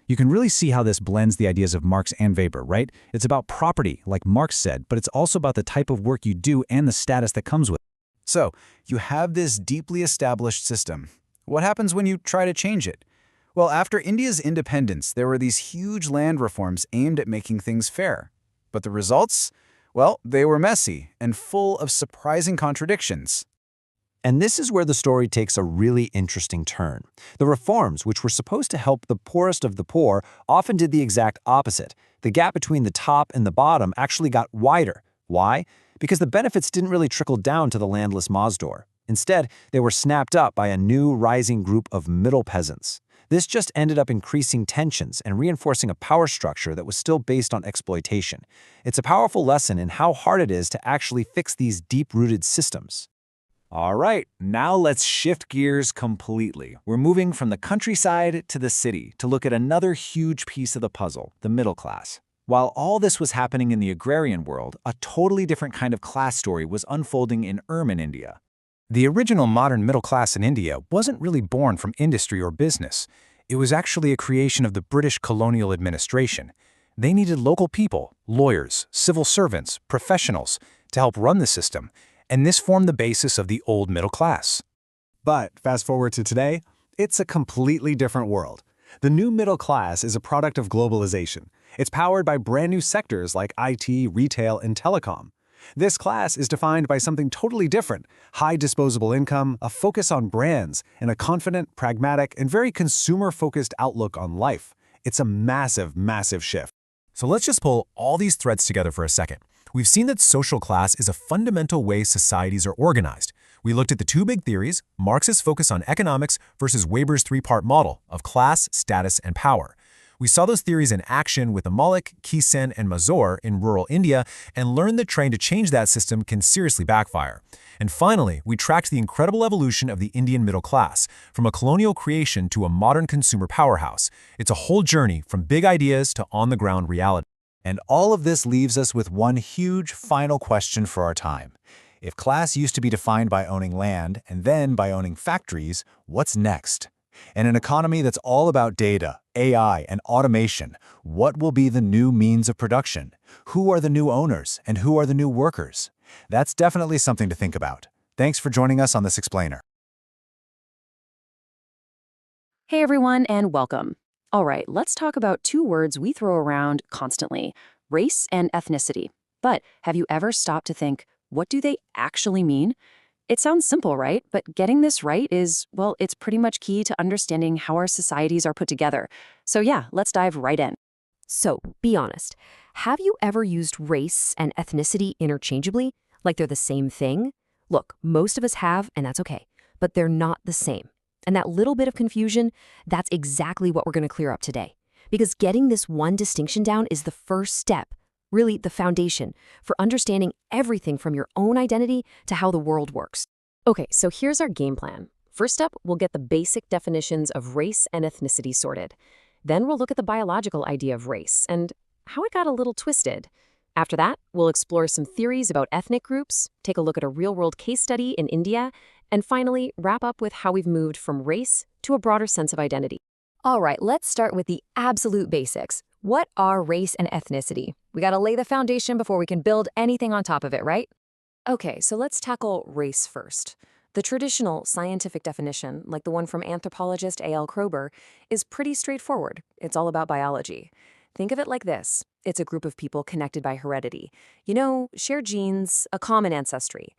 You can really see how this blends the ideas of Marx and Weber, right? It's about property, like Marx said, but it's also about the type of work you do and the status that comes with it. So, you have this deeply established system. What happens when you try to change it? Well, after India's independence, there were these huge land reforms aimed at making things fair. But the results? Well, they were messy and full of surprising contradictions. And this is where the story takes a really interesting turn. The reforms, which were supposed to help the poorest of the poor, often did the exact opposite. The gap between the top and the bottom actually got wider. Why? Because the benefits didn't really trickle down to the landless Mazdur. Instead, they were snapped up by a new rising group of middle peasants. This just ended up increasing tensions and reinforcing a power structure that was still based on exploitation. It's a powerful lesson in how hard it is to actually fix these deep-rooted systems. All right, now let's shift gears completely. We're moving from the countryside to the city to look at another huge piece of the puzzle, the middle class. While all this was happening in the agrarian world, a totally different kind of class story was unfolding in urban India. The original modern middle class in India wasn't really born from industry or business. It was actually a creation of the British colonial administration. They needed local people, lawyers, civil servants, professionals, to help run the system, and this formed the basis of the old middle class. But fast forward to today, it's a completely different world. The new middle class is a product of globalization. It's powered by brand new sectors like IT, retail, and telecom. This class is defined by something totally different: high disposable income, a focus on brands, and a confident, pragmatic, and very consumer-focused outlook on life. It's a massive, massive shift. So let's just pull all these threads together for a second. We've seen that social class is a fundamental way societies are organized. We looked at the 2 big theories, Marx's focus on economics versus Weber's 3-part model of class, status, and power. We saw those theories in action with the Malik, Kisan, and Mazur in rural India and learned that trying to change that system can seriously backfire. And finally, we tracked the incredible evolution of the Indian middle class, from a colonial creation to a modern consumer powerhouse. It's a whole journey from big ideas to on-the-ground reality. And all of this leaves us with one huge final question for our time. If class used to be defined by owning land and then by owning factories, what's next? In an economy that's all about data, AI, and automation, what will be the new means of production? Who are the new owners and who are the new workers? That's definitely something to think about. Thanks for joining us on this explainer. Hey everyone, and welcome. All right, let's talk about 2 words we throw around constantly: race and ethnicity. But have you ever stopped to think, what do they actually mean? It sounds simple, right? But getting this right is, well, it's pretty much key to understanding how our societies are put together. So yeah, let's dive right in. So, be honest. Have you ever used race and ethnicity interchangeably, like they're the same thing? Look, most of us have, and that's okay, but they're not the same. And that little bit of confusion, that's exactly what we're going to clear up today. Because getting this one distinction down is the first step, really the foundation, for understanding everything from your own identity to how the world works. Okay, so here's our game plan. First up, we'll get the basic definitions of race and ethnicity sorted. Then we'll look at the biological idea of race and how it got a little twisted. After that, we'll explore some theories about ethnic groups, take a look at a real-world case study in India, and finally, wrap up with how we've moved from race to a broader sense of identity. All right, let's start with the absolute basics. What are race and ethnicity? We gotta lay the foundation before we can build anything on top of it, right? Okay, so let's tackle race first. The traditional scientific definition, like the one from anthropologist A.L. Kroeber, is pretty straightforward. It's all about biology. Think of it like this. It's a group of people connected by heredity. You know, shared genes, a common ancestry.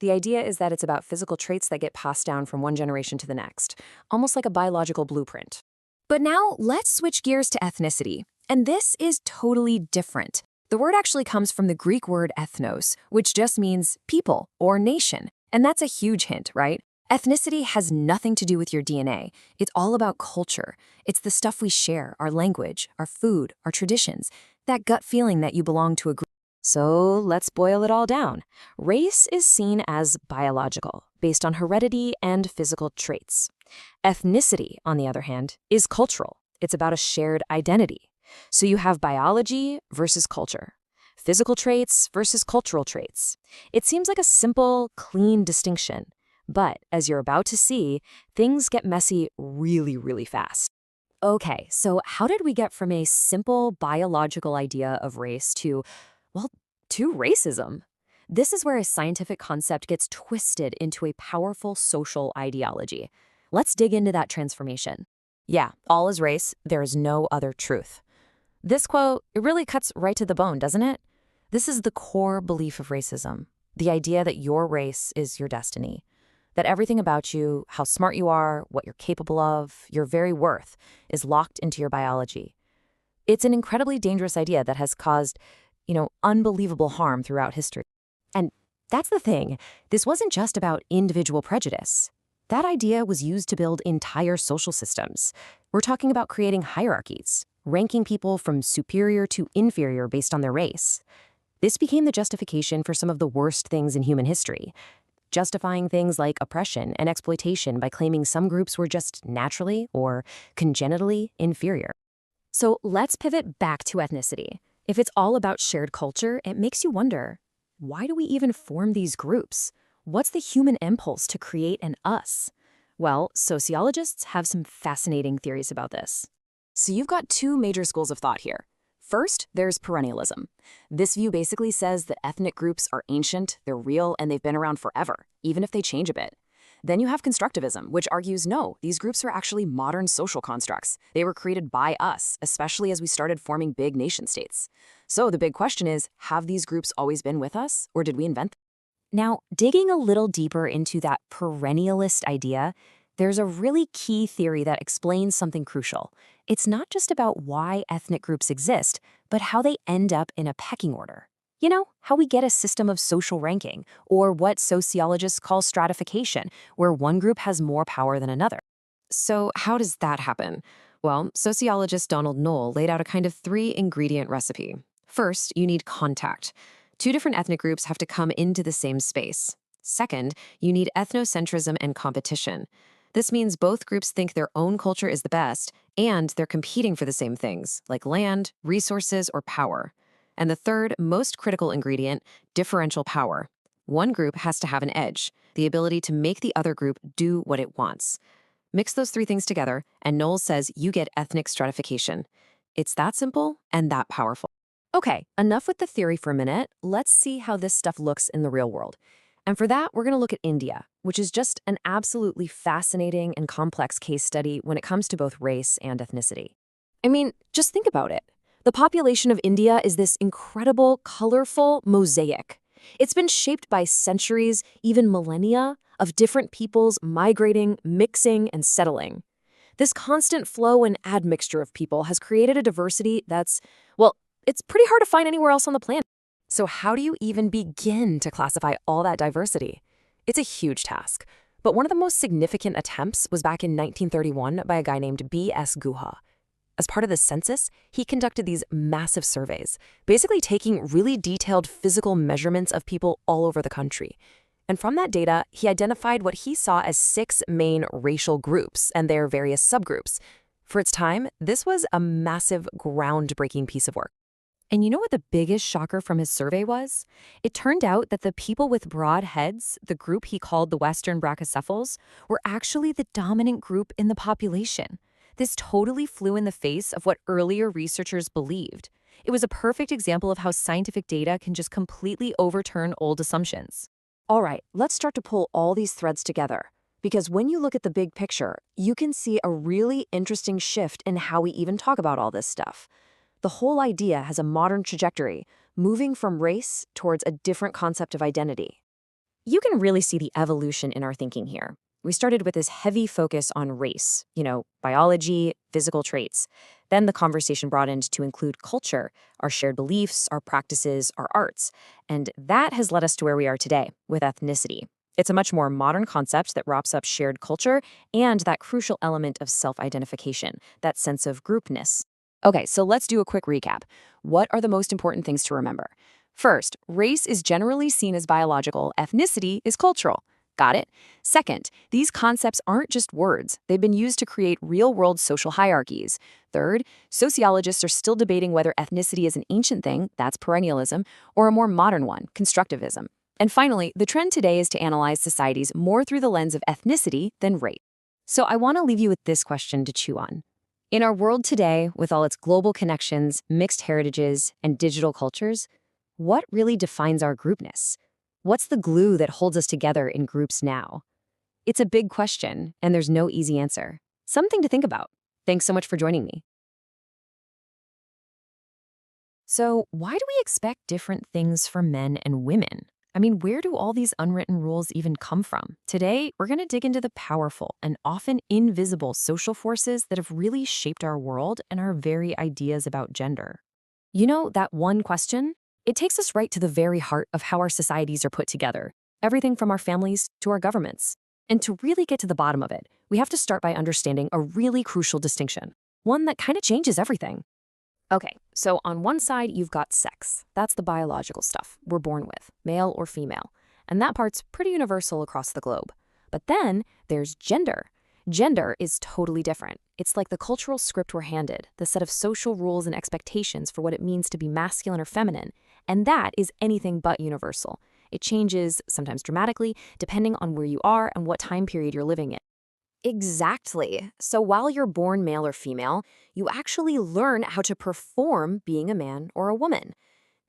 The idea is that it's about physical traits that get passed down from one generation to the next, almost like a biological blueprint. But now let's switch gears to ethnicity. And this is totally different. The word actually comes from the Greek word ethnos, which just means people or nation. And that's a huge hint, right? Ethnicity has nothing to do with your DNA. It's all about culture. It's the stuff we share, our language, our food, our traditions, that gut feeling that you belong to a group. So let's boil it all down. Race is seen as biological, based on heredity and physical traits. Ethnicity, on the other hand, is cultural. It's about a shared identity. So you have biology versus culture, physical traits versus cultural traits. It seems like a simple, clean distinction. But as you're about to see, things get messy really, really fast. Okay, so how did we get from a simple biological idea of race to, well, to racism? This is where a scientific concept gets twisted into a powerful social ideology. Let's dig into that transformation. Yeah, all is race, there is no other truth. This quote, it really cuts right to the bone, doesn't it? This is the core belief of racism, the idea that your race is your destiny, that everything about you, how smart you are, what you're capable of, your very worth, is locked into your biology. It's an incredibly dangerous idea that has caused, unbelievable harm throughout history. And that's the thing. This wasn't just about individual prejudice. That idea was used to build entire social systems. We're talking about creating hierarchies, ranking people from superior to inferior based on their race. This became the justification for some of the worst things in human history, justifying things like oppression and exploitation by claiming some groups were just naturally or congenitally inferior. So let's pivot back to ethnicity. If it's all about shared culture, it makes you wonder, why do we even form these groups? What's the human impulse to create an us? Well, sociologists have some fascinating theories about this. So you've got two major schools of thought here. First, there's perennialism. This view basically says that ethnic groups are ancient, they're real, and they've been around forever, even if they change a bit. Then you have constructivism, which argues no, these groups are actually modern social constructs. They were created by us, especially as we started forming big nation-states. So the big question is, have these groups always been with us, or did we invent them? Now, digging a little deeper into that perennialist idea, there's a really key theory that explains something crucial. It's not just about why ethnic groups exist, but how they end up in a pecking order. You know, how we get a system of social ranking, or what sociologists call stratification, where one group has more power than another. So how does that happen? Well, sociologist Donald Knoll laid out a kind of 3-ingredient recipe. First, you need contact. 2 different ethnic groups have to come into the same space. Second, you need ethnocentrism and competition. This means both groups think their own culture is the best, and they're competing for the same things, like land, resources, or power. And the third, most critical ingredient, differential power. One group has to have an edge, the ability to make the other group do what it wants. Mix those 3 things together, and Knowles says you get ethnic stratification. It's that simple and that powerful. Okay, enough with the theory for a minute. Let's see how this stuff looks in the real world. And for that, we're going to look at India, which is just an absolutely fascinating and complex case study when it comes to both race and ethnicity. I mean, just think about it. The population of India is this incredible, colorful mosaic. It's been shaped by centuries, even millennia, of different peoples migrating, mixing, and settling. This constant flow and admixture of people has created a diversity that's, well, it's pretty hard to find anywhere else on the planet. So how do you even begin to classify all that diversity? It's a huge task. But one of the most significant attempts was back in 1931 by a guy named B.S. Guha. As part of the census, he conducted these massive surveys, basically taking really detailed physical measurements of people all over the country. And from that data, he identified what he saw as 6 main racial groups and their various subgroups. For its time, this was a massive, groundbreaking piece of work. And you know what the biggest shocker from his survey was? It turned out that the people with broad heads, the group he called the Western brachycephals, were actually the dominant group in the population. This totally flew in the face of what earlier researchers believed. It was a perfect example of how scientific data can just completely overturn old assumptions. All right, let's start to pull all these threads together. Because when you look at the big picture, you can see a really interesting shift in how we even talk about all this stuff. The whole idea has a modern trajectory, moving from race towards a different concept of identity. You can really see the evolution in our thinking here. We started with this heavy focus on race, biology, physical traits. Then the conversation broadened to include culture, our shared beliefs, our practices, our arts. And that has led us to where we are today, with ethnicity. It's a much more modern concept that wraps up shared culture and that crucial element of self-identification, that sense of groupness. Okay, so let's do a quick recap. What are the most important things to remember? First, race is generally seen as biological, ethnicity is cultural. Got it? Second, these concepts aren't just words. They've been used to create real-world social hierarchies. Third, sociologists are still debating whether ethnicity is an ancient thing, that's perennialism, or a more modern one, constructivism. And finally, the trend today is to analyze societies more through the lens of ethnicity than race. So I want to leave you with this question to chew on. In our world today, with all its global connections, mixed heritages, and digital cultures, what really defines our groupness? What's the glue that holds us together in groups now? It's a big question, and there's no easy answer. Something to think about. Thanks so much for joining me. So, why do we expect different things from men and women? I mean, where do all these unwritten rules even come from? Today, we're going to dig into the powerful and often invisible social forces that have really shaped our world and our very ideas about gender. You know, that one question? It takes us right to the very heart of how our societies are put together, everything from our families to our governments. And to really get to the bottom of it, we have to start by understanding a really crucial distinction, one that kind of changes everything. Okay, so on one side, you've got sex. That's the biological stuff we're born with, male or female. And that part's pretty universal across the globe. But then there's gender. Gender is totally different. It's like the cultural script we're handed, the set of social rules and expectations for what it means to be masculine or feminine. And that is anything but universal. It changes, sometimes dramatically, depending on where you are and what time period you're living in. Exactly. So while you're born male or female, you actually learn how to perform being a man or a woman.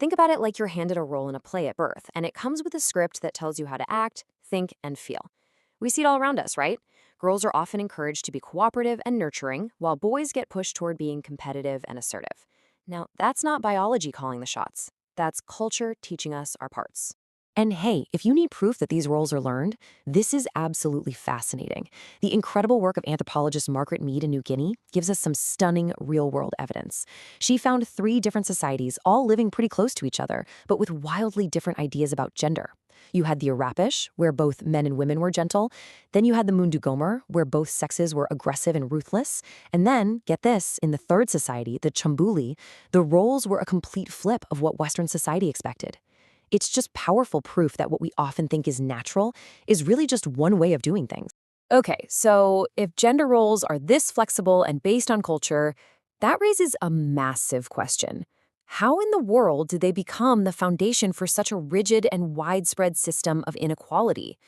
Think about it like you're handed a role in a play at birth, and it comes with a script that tells you how to act, think, and feel. We see it all around us, right? Girls are often encouraged to be cooperative and nurturing, while boys get pushed toward being competitive and assertive. Now, that's not biology calling the shots. That's culture teaching us our parts. And hey, if you need proof that these roles are learned, this is absolutely fascinating. The incredible work of anthropologist Margaret Mead in New Guinea gives us some stunning real-world evidence. She found 3 different societies all living pretty close to each other, but with wildly different ideas about gender. You had the Arapish, where both men and women were gentle. Then you had the Mundugomer, where both sexes were aggressive and ruthless. And then, get this, in the 3rd society, the Chambuli, the roles were a complete flip of what Western society expected. It's just powerful proof that what we often think is natural is really just one way of doing things. Okay, so if gender roles are this flexible and based on culture, that raises a massive question. How in the world did they become the foundation for such a rigid and widespread system of inequality?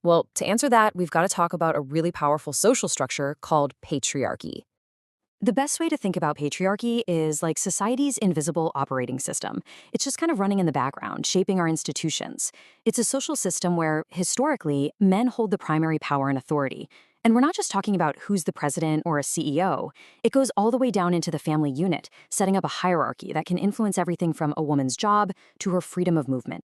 Well, to answer that, we've got to talk about a really powerful social structure called patriarchy. The best way to think about patriarchy is like society's invisible operating system. It's just kind of running in the background, shaping our institutions. It's a social system where, historically, men hold the primary power and authority. And we're not just talking about who's the president or a CEO. It goes all the way down into the family unit, setting up a hierarchy that can influence everything from a woman's job to her freedom of movement.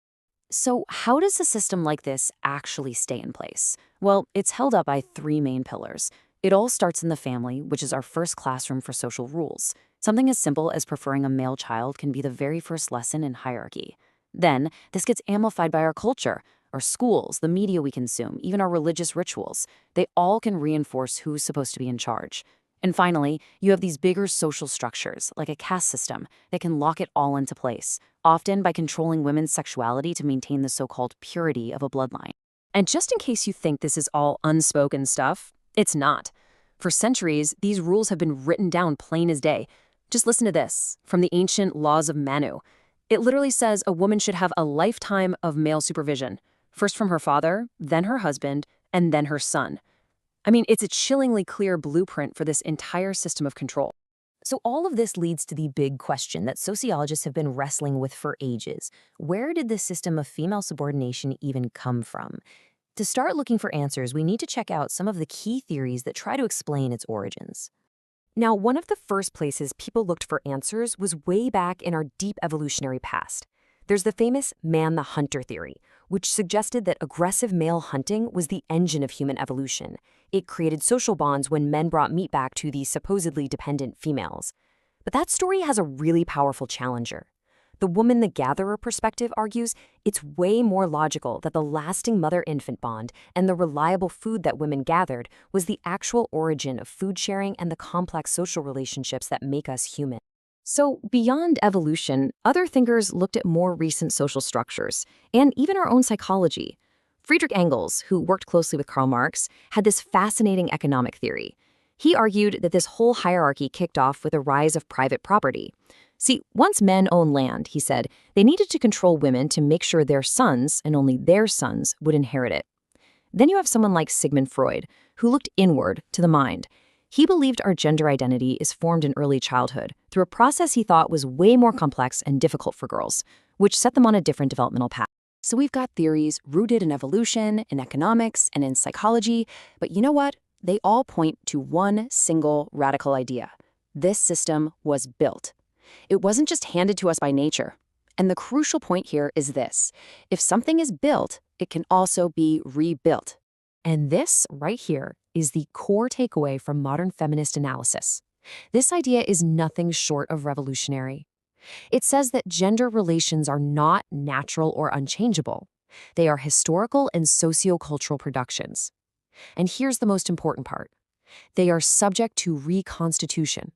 So how does a system like this actually stay in place? Well, it's held up by 3 main pillars. It all starts in the family, which is our first classroom for social rules. Something as simple as preferring a male child can be the very first lesson in hierarchy. Then, this gets amplified by our culture, our schools, the media we consume, even our religious rituals. They all can reinforce who's supposed to be in charge. And finally, you have these bigger social structures, like a caste system, that can lock it all into place, often by controlling women's sexuality to maintain the so-called purity of a bloodline. And just in case you think this is all unspoken stuff, it's not. For centuries, these rules have been written down plain as day. Just listen to this, from the ancient laws of Manu. It literally says a woman should have a lifetime of male supervision, first from her father, then her husband, and then her son. I mean, it's a chillingly clear blueprint for this entire system of control. So all of this leads to the big question that sociologists have been wrestling with for ages. Where did this system of female subordination even come from? To start looking for answers, we need to check out some of the key theories that try to explain its origins. Now, one of the first places people looked for answers was way back in our deep evolutionary past. There's the famous man the hunter theory, which suggested that aggressive male hunting was the engine of human evolution. It created social bonds when men brought meat back to the supposedly dependent females. But that story has a really powerful challenger. The woman the gatherer perspective argues it's way more logical that the lasting mother-infant bond and the reliable food that women gathered was the actual origin of food sharing and the complex social relationships that make us human. So, beyond evolution, other thinkers looked at more recent social structures, and even our own psychology. Friedrich Engels, who worked closely with Karl Marx, had this fascinating economic theory. He argued that this whole hierarchy kicked off with the rise of private property. See, once men owned land, he said, they needed to control women to make sure their sons, and only their sons, would inherit it. Then you have someone like Sigmund Freud, who looked inward to the mind. He believed our gender identity is formed in early childhood through a process he thought was way more complex and difficult for girls, which set them on a different developmental path. So we've got theories rooted in evolution, in economics, and in psychology, but you know what? They all point to one single radical idea. This system was built. It wasn't just handed to us by nature. And the crucial point here is this. If something is built, it can also be rebuilt. And this, right here, is the core takeaway from modern feminist analysis. This idea is nothing short of revolutionary. It says that gender relations are not natural or unchangeable. They are historical and sociocultural productions. And here's the most important part. They are subject to reconstitution.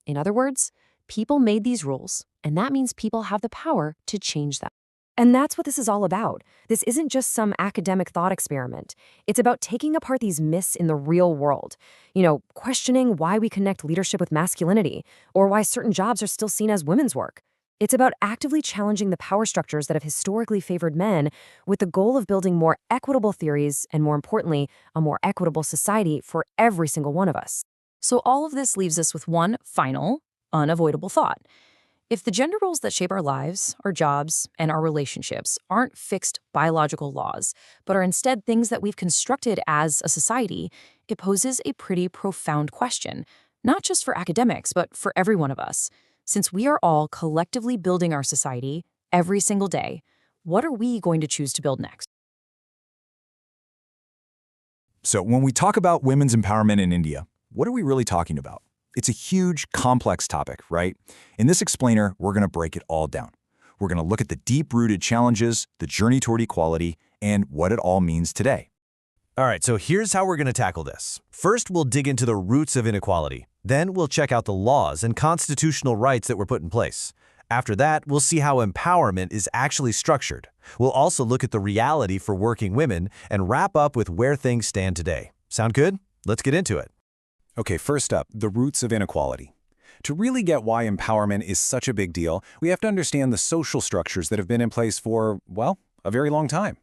In other words, people made these rules, and that means people have the power to change them. And that's what this is all about. This isn't just some academic thought experiment. It's about taking apart these myths in the real world. Questioning why we connect leadership with masculinity, or why certain jobs are still seen as women's work. It's about actively challenging the power structures that have historically favored men with the goal of building more equitable theories and, more importantly, a more equitable society for every single one of us. So all of this leaves us with one final, unavoidable thought. If the gender roles that shape our lives, our jobs, and our relationships aren't fixed biological laws, but are instead things that we've constructed as a society, it poses a pretty profound question, not just for academics, but for every one of us. Since we are all collectively building our society every single day, what are we going to choose to build next? So when we talk about women's empowerment in India, what are we really talking about? It's a huge, complex topic, right? In this explainer, we're going to break it all down. We're going to look at the deep-rooted challenges, the journey toward equality, and what it all means today. All right, so here's how we're going to tackle this. First, we'll dig into the roots of inequality. Then we'll check out the laws and constitutional rights that were put in place. After that, we'll see how empowerment is actually structured. We'll also look at the reality for working women and wrap up with where things stand today. Sound good? Let's get into it. Okay, first up, the roots of inequality. To really get why empowerment is such a big deal, we have to understand the social structures that have been in place for, well, a very long time.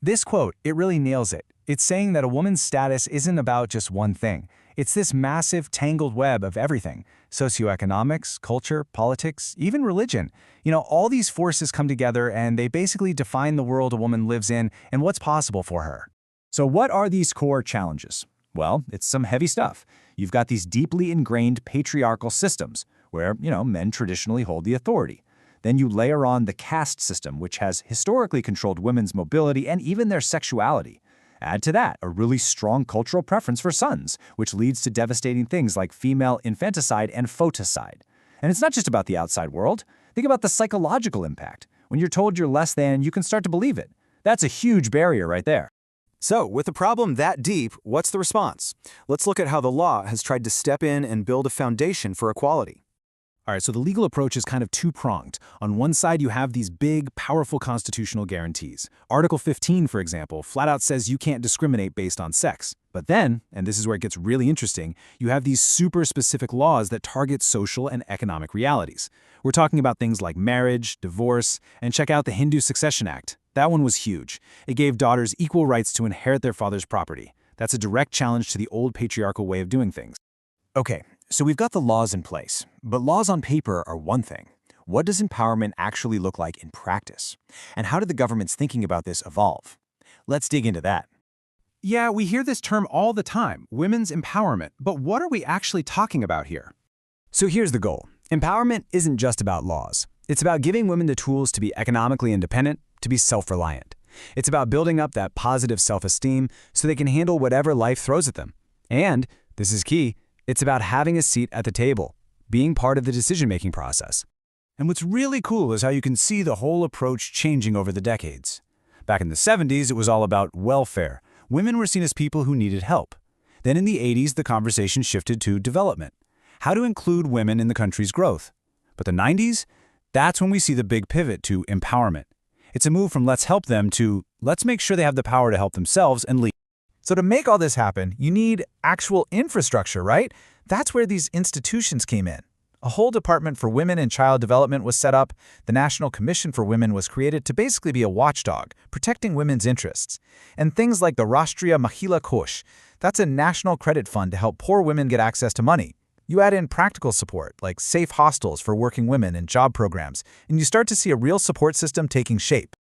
This quote, it really nails it. It's saying that a woman's status isn't about just one thing. It's this massive, tangled web of everything. Socioeconomics, culture, politics, even religion. All these forces come together and they basically define the world a woman lives in and what's possible for her. So what are these core challenges? Well, it's some heavy stuff. You've got these deeply ingrained patriarchal systems where, men traditionally hold the authority. Then you layer on the caste system, which has historically controlled women's mobility and even their sexuality. Add to that a really strong cultural preference for sons, which leads to devastating things like female infanticide and foeticide. And it's not just about the outside world. Think about the psychological impact. When you're told you're less than, you can start to believe it. That's a huge barrier right there. So, with a problem that deep, what's the response? Let's look at how the law has tried to step in and build a foundation for equality. All right, so the legal approach is kind of two-pronged. On one side, you have these big, powerful constitutional guarantees. Article 15, for example, flat out says you can't discriminate based on sex. But then, and this is where it gets really interesting, you have these super specific laws that target social and economic realities. We're talking about things like marriage, divorce, and check out the Hindu Succession Act. That one was huge. It gave daughters equal rights to inherit their father's property. That's a direct challenge to the old patriarchal way of doing things. Okay, so we've got the laws in place, but laws on paper are one thing. What does empowerment actually look like in practice? And how did the government's thinking about this evolve? Let's dig into that. Yeah, we hear this term all the time, women's empowerment, but what are we actually talking about here? So here's the goal. Empowerment isn't just about laws. It's about giving women the tools to be economically independent, to be self-reliant. It's about building up that positive self-esteem so they can handle whatever life throws at them. And, this is key, it's about having a seat at the table, being part of the decision-making process. And what's really cool is how you can see the whole approach changing over the decades. Back in the 70s, it was all about welfare. Women were seen as people who needed help. Then in the 80s, the conversation shifted to development, how to include women in the country's growth. But the 90s, that's when we see the big pivot to empowerment. It's a move from let's help them to let's make sure they have the power to help themselves and lead. So to make all this happen, you need actual infrastructure, right? That's where these institutions came in. A whole department for women and child development was set up. The National Commission for Women was created to basically be a watchdog, protecting women's interests. And things like the Rashtriya Mahila Kosh, that's a national credit fund to help poor women get access to money. You add in practical support, like safe hostels for working women and job programs, and you start to see a real support system taking shape.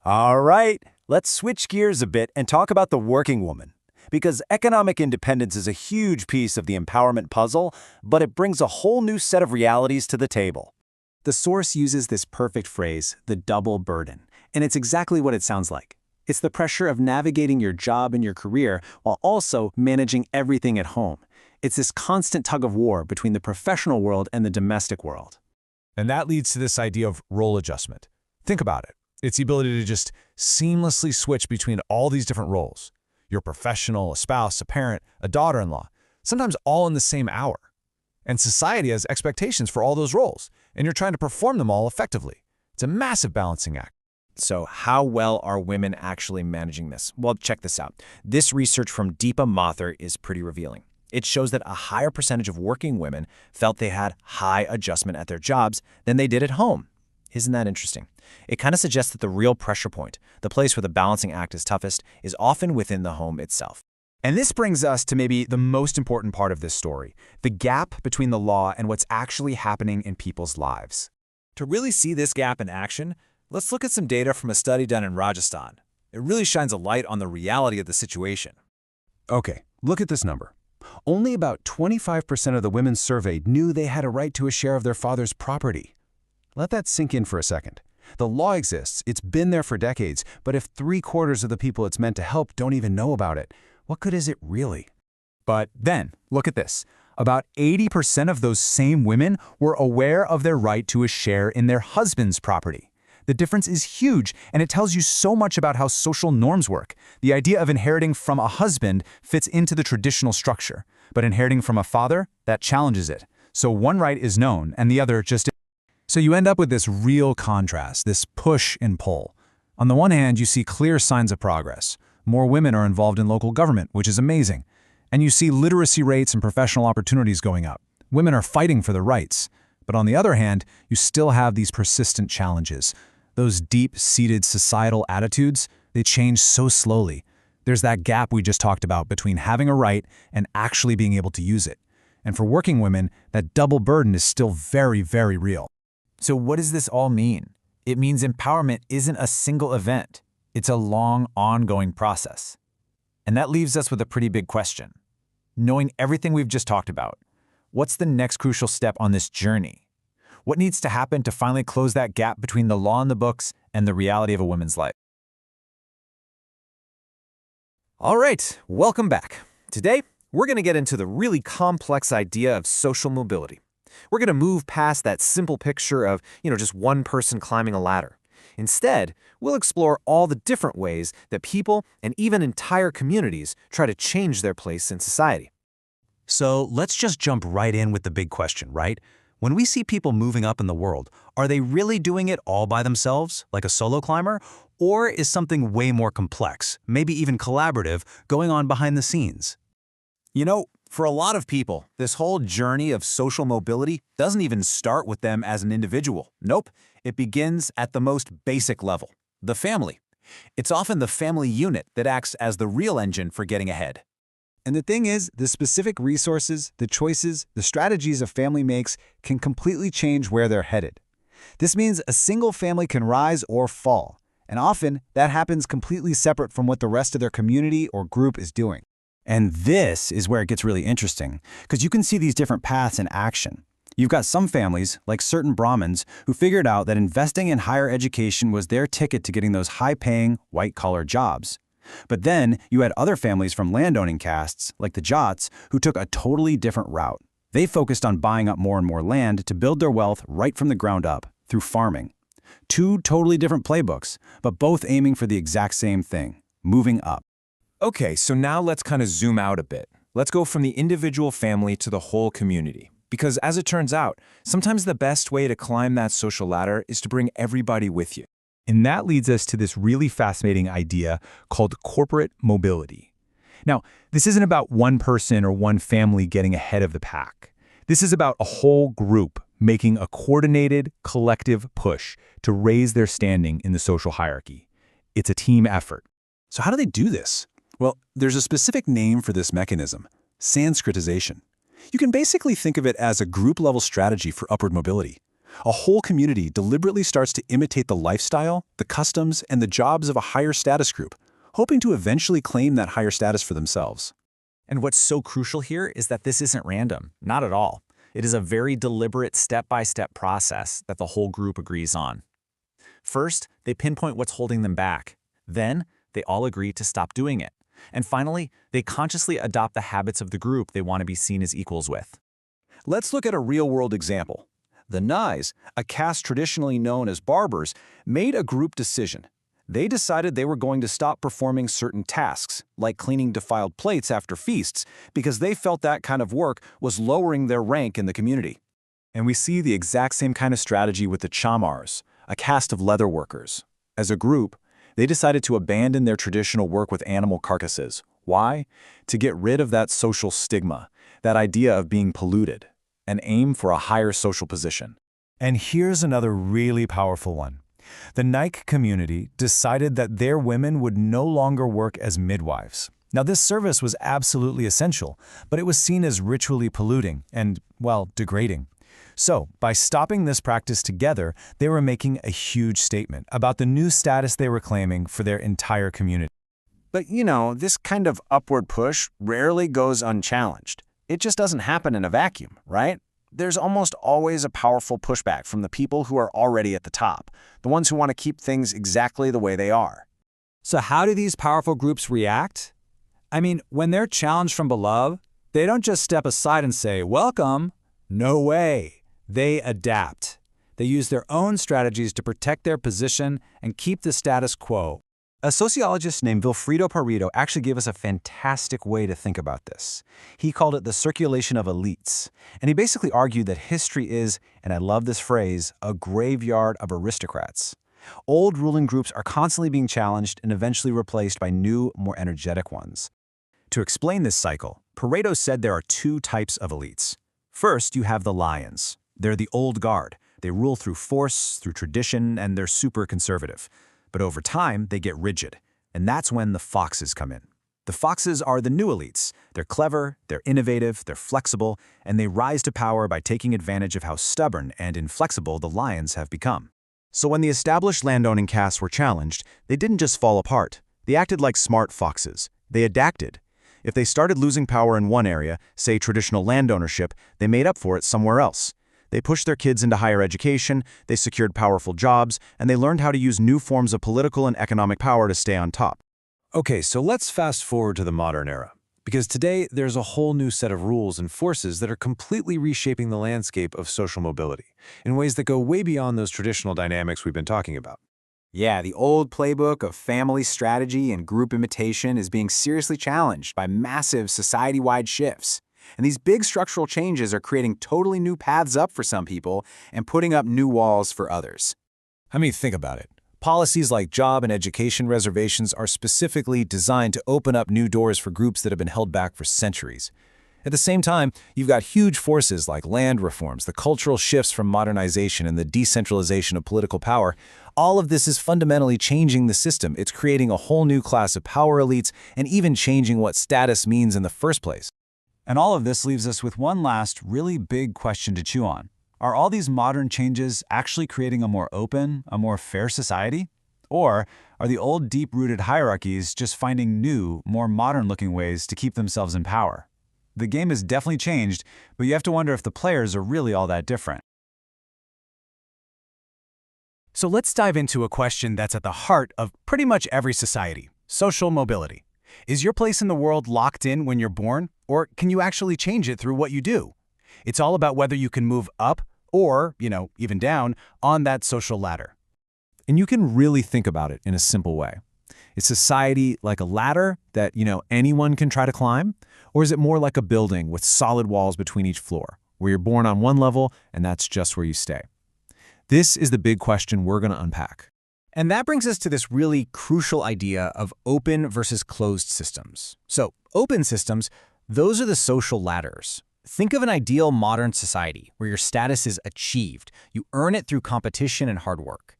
All right, let's switch gears a bit and talk about the working woman. Because economic independence is a huge piece of the empowerment puzzle, but it brings a whole new set of realities to the table. The source uses this perfect phrase, the double burden, and it's exactly what it sounds like. It's the pressure of navigating your job and your career while also managing everything at home. It's this constant tug of war between the professional world and the domestic world. And that leads to this idea of role adjustment. Think about it. It's the ability to just seamlessly switch between all these different roles. You're a professional, a spouse, a parent, a daughter-in-law, sometimes all in the same hour. And society has expectations for all those roles, and you're trying to perform them all effectively. It's a massive balancing act. So how well are women actually managing this? Well, check this out. This research from Deepa Mathur is pretty revealing. It shows that a higher percentage of working women felt they had high adjustment at their jobs than they did at home. Isn't that interesting? It kind of suggests that the real pressure point, the place where the balancing act is toughest, is often within the home itself. And this brings us to maybe the most important part of this story, the gap between the law and what's actually happening in people's lives. To really see this gap in action, let's look at some data from a study done in Rajasthan. It really shines a light on the reality of the situation. Okay, look at this number. Only about 25% of the women surveyed knew they had a right to a share of their father's property. Let that sink in for a second. The law exists, it's been there for decades, but if 3/4 of the people it's meant to help don't even know about it, what good is it really? But then, look at this. About 80% of those same women were aware of their right to a share in their husband's property. The difference is huge, and it tells you so much about how social norms work. The idea of inheriting from a husband fits into the traditional structure, but inheriting from a father, that challenges it. So one right is known, and the other just isn't. So you end up with this real contrast, this push and pull. On the one hand, you see clear signs of progress. More women are involved in local government, which is amazing. And you see literacy rates and professional opportunities going up. Women are fighting for their rights. But on the other hand, you still have these persistent challenges. Those deep-seated societal attitudes, they change so slowly. There's that gap we just talked about between having a right and actually being able to use it. And for working women, that double burden is still very, very real. So what does this all mean? It means empowerment isn't a single event. It's a long, ongoing process. And that leaves us with a pretty big question. Knowing everything we've just talked about, what's the next crucial step on this journey? What needs to happen to finally close that gap between the law in the books and the reality of a woman's life? All right, welcome back. Today, we're going to get into the really complex idea of social mobility. We're going to move past that simple picture of, just one person climbing a ladder. Instead, we'll explore all the different ways that people and even entire communities try to change their place in society. So let's just jump right in with the big question, right? When we see people moving up in the world, are they really doing it all by themselves, like a solo climber? Or is something way more complex, maybe even collaborative, going on behind the scenes? For a lot of people, this whole journey of social mobility doesn't even start with them as an individual. Nope, it begins at the most basic level, the family. It's often the family unit that acts as the real engine for getting ahead. And the thing is, the specific resources, the choices, the strategies a family makes can completely change where they're headed. This means a single family can rise or fall, and often that happens completely separate from what the rest of their community or group is doing. And this is where it gets really interesting, because you can see these different paths in action. You've got some families, like certain Brahmins, who figured out that investing in higher education was their ticket to getting those high-paying, white-collar jobs. But then you had other families from landowning castes, like the Dsocs, who took a totally different route. They focused on buying up more and more land to build their wealth right from the ground up, through farming. Two totally different playbooks, but both aiming for the exact same thing, moving up. Okay, so now let's kind of zoom out a bit. Let's go from the individual family to the whole community. Because as it turns out, sometimes the best way to climb that social ladder is to bring everybody with you. And that leads us to this really fascinating idea called corporate mobility. Now, this isn't about one person or one family getting ahead of the pack. This is about a whole group making a coordinated, collective push to raise their standing in the social hierarchy. It's a team effort. So how do they do this? Well, there's a specific name for this mechanism: Sanskritization. You can basically think of it as a group-level strategy for upward mobility. A whole community deliberately starts to imitate the lifestyle, the customs, and the jobs of a higher status group, hoping to eventually claim that higher status for themselves. And what's so crucial here is that this isn't random, not at all. It is a very deliberate step-by-step process that the whole group agrees on. First, they pinpoint what's holding them back. Then, they all agree to stop doing it. And finally, they consciously adopt the habits of the group they want to be seen as equals with. Let's look at a real-world example. The Nais, a caste traditionally known as barbers, made a group decision. They decided they were going to stop performing certain tasks, like cleaning defiled plates after feasts, because they felt that kind of work was lowering their rank in the community. And we see the exact same kind of strategy with the Chamars, a caste of leather workers. As a group, they decided to abandon their traditional work with animal carcasses. Why? To get rid of that social stigma, that idea of being polluted, and aim for a higher social position. And here's another really powerful one. The Naik community decided that their women would no longer work as midwives. Now, this service was absolutely essential, but it was seen as ritually polluting and, well, degrading. So, by stopping this practice together, they were making a huge statement about the new status they were claiming for their entire community. But, this kind of upward push rarely goes unchallenged. It just doesn't happen in a vacuum, right? There's almost always a powerful pushback from the people who are already at the top, the ones who want to keep things exactly the way they are. So how do these powerful groups react? I mean, when they're challenged from below, they don't just step aside and say, "Welcome." No way. They adapt. They use their own strategies to protect their position and keep the status quo. A sociologist named Vilfredo Pareto actually gave us a fantastic way to think about this. He called it the circulation of elites. And he basically argued that history is, and I love this phrase, a graveyard of aristocrats. Old ruling groups are constantly being challenged and eventually replaced by new, more energetic ones. To explain this cycle, Pareto said there are two types of elites. First, you have the lions. They're the old guard. They rule through force, through tradition, and they're super conservative. But over time, they get rigid, and that's when the foxes come in. The foxes are the new elites. They're clever, they're innovative, they're flexible, and they rise to power by taking advantage of how stubborn and inflexible the lions have become. So when the established landowning castes were challenged, they didn't just fall apart. They acted like smart foxes. They adapted. If they started losing power in one area, say traditional land ownership, they made up for it somewhere else. They pushed their kids into higher education, they secured powerful jobs, and they learned how to use new forms of political and economic power to stay on top. Okay, so let's fast forward to the modern era. Because today, there's a whole new set of rules and forces that are completely reshaping the landscape of social mobility in ways that go way beyond those traditional dynamics we've been talking about. Yeah, the old playbook of family strategy and group imitation is being seriously challenged by massive society-wide shifts. And these big structural changes are creating totally new paths up for some people and putting up new walls for others. I mean, think about it. Policies like job and education reservations are specifically designed to open up new doors for groups that have been held back for centuries. At the same time, you've got huge forces like land reforms, the cultural shifts from modernization, and the decentralization of political power. All of this is fundamentally changing the system. It's creating a whole new class of power elites and even changing what status means in the first place. And all of this leaves us with one last really big question to chew on. Are all these modern changes actually creating a more open, a more fair society? Or are the old deep-rooted hierarchies just finding new, more modern-looking ways to keep themselves in power? The game has definitely changed, but you have to wonder if the players are really all that different. So let's dive into a question that's at the heart of pretty much every society: social mobility. Is your place in the world locked in when you're born, or can you actually change it through what you do? It's all about whether you can move up or, even down on that social ladder. And you can really think about it in a simple way. Is society like a ladder that, anyone can try to climb? Or is it more like a building with solid walls between each floor, where you're born on one level and that's just where you stay? This is the big question we're going to unpack. And that brings us to this really crucial idea of open versus closed systems. So, open systems, those are the social ladders. Think of an ideal modern society where your status is achieved. You earn it through competition and hard work.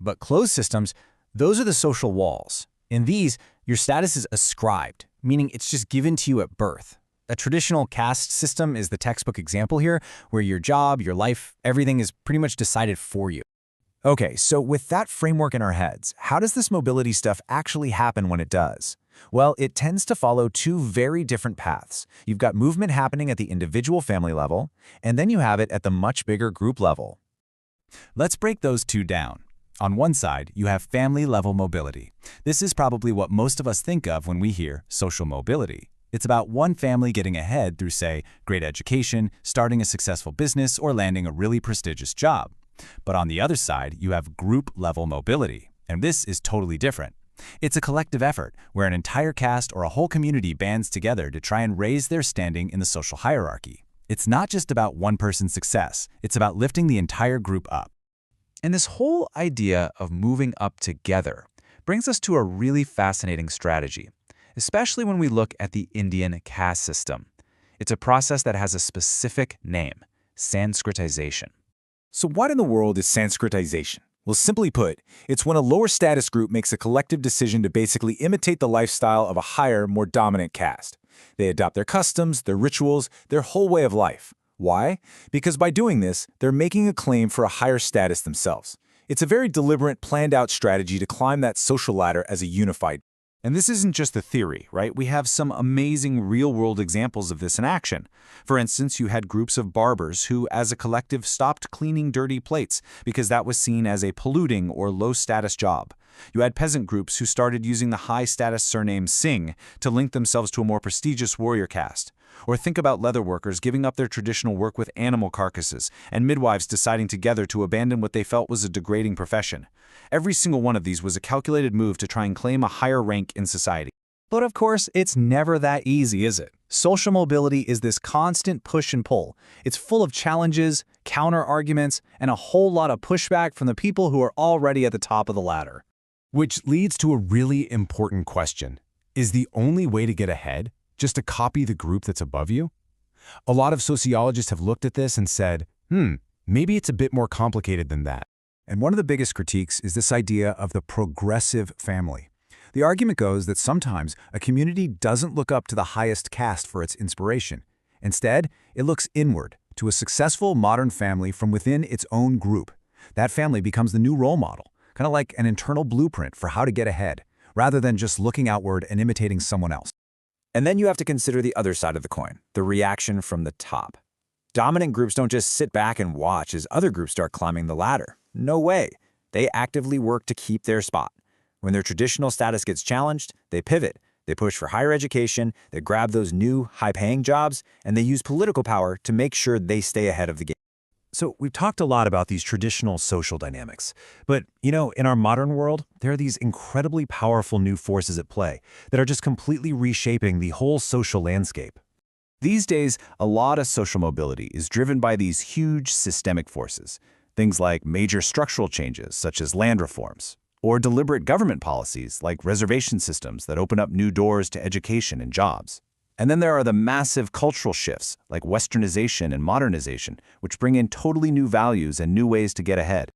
But closed systems, those are the social walls. In these, your status is ascribed, meaning it's just given to you at birth. A traditional caste system is the textbook example here, where your job, your life, everything is pretty much decided for you. Okay, so with that framework in our heads, how does this mobility stuff actually happen when it does? Well, it tends to follow two very different paths. You've got movement happening at the individual family level, and then you have it at the much bigger group level. Let's break those two down. On one side, you have family-level mobility. This is probably what most of us think of when we hear social mobility. It's about one family getting ahead through, say, great education, starting a successful business, or landing a really prestigious job. But on the other side, you have group-level mobility, and this is totally different. It's a collective effort where an entire caste or a whole community bands together to try and raise their standing in the social hierarchy. It's not just about one person's success, it's about lifting the entire group up. And this whole idea of moving up together brings us to a really fascinating strategy, especially when we look at the Indian caste system. It's a process that has a specific name: Sanskritization. So what in the world is Sanskritization? Well, simply put, it's when a lower status group makes a collective decision to basically imitate the lifestyle of a higher, more dominant caste. They adopt their customs, their rituals, their whole way of life. Why? Because by doing this, they're making a claim for a higher status themselves. It's a very deliberate, planned-out strategy to climb that social ladder as a unified. And this isn't just a theory, right? We have some amazing real-world examples of this in action. For instance, you had groups of barbers who, as a collective, stopped cleaning dirty plates because that was seen as a polluting or low-status job. You had peasant groups who started using the high-status surname Singh to link themselves to a more prestigious warrior caste. Or think about leather workers giving up their traditional work with animal carcasses, and midwives deciding together to abandon what they felt was a degrading profession. Every single one of these was a calculated move to try and claim a higher rank in society. But of course, it's never that easy, is it? Social mobility is this constant push and pull. It's full of challenges, counter-arguments, and a whole lot of pushback from the people who are already at the top of the ladder. Which leads to a really important question. Is the only way to get ahead just to copy the group that's above you? A lot of sociologists have looked at this and said, maybe it's a bit more complicated than that. And one of the biggest critiques is this idea of the progressive family. The argument goes that sometimes a community doesn't look up to the highest caste for its inspiration. Instead, it looks inward to a successful modern family from within its own group. That family becomes the new role model, kind of like an internal blueprint for how to get ahead, rather than just looking outward and imitating someone else. And then you have to consider the other side of the coin, the reaction from the top. Dominant groups don't just sit back and watch as other groups start climbing the ladder. No way. They actively work to keep their spot. When their traditional status gets challenged, they pivot. They push for higher education, they grab those new, high-paying jobs, and they use political power to make sure they stay ahead of the game. So we've talked a lot about these traditional social dynamics. But, in our modern world, there are these incredibly powerful new forces at play that are just completely reshaping the whole social landscape. These days, a lot of social mobility is driven by these huge systemic forces. Things like major structural changes, such as land reforms, or deliberate government policies like reservation systems that open up new doors to education and jobs. And then there are the massive cultural shifts like westernization and modernization, which bring in totally new values and new ways to get ahead.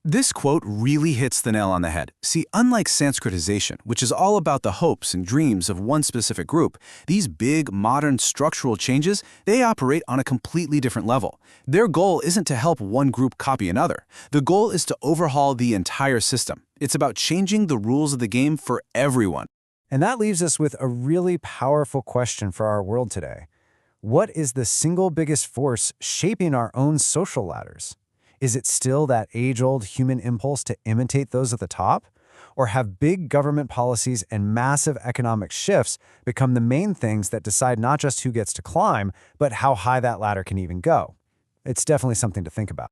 This quote really hits the nail on the head. See, unlike Sanskritization, which is all about the hopes and dreams of one specific group, these big, modern structural changes, they operate on a completely different level. Their goal isn't to help one group copy another. The goal is to overhaul the entire system. It's about changing the rules of the game for everyone. And that leaves us with a really powerful question for our world today. What is the single biggest force shaping our own social ladders? Is it still that age-old human impulse to imitate those at the top? Or have big government policies and massive economic shifts become the main things that decide not just who gets to climb, but how high that ladder can even go? It's definitely something to think about.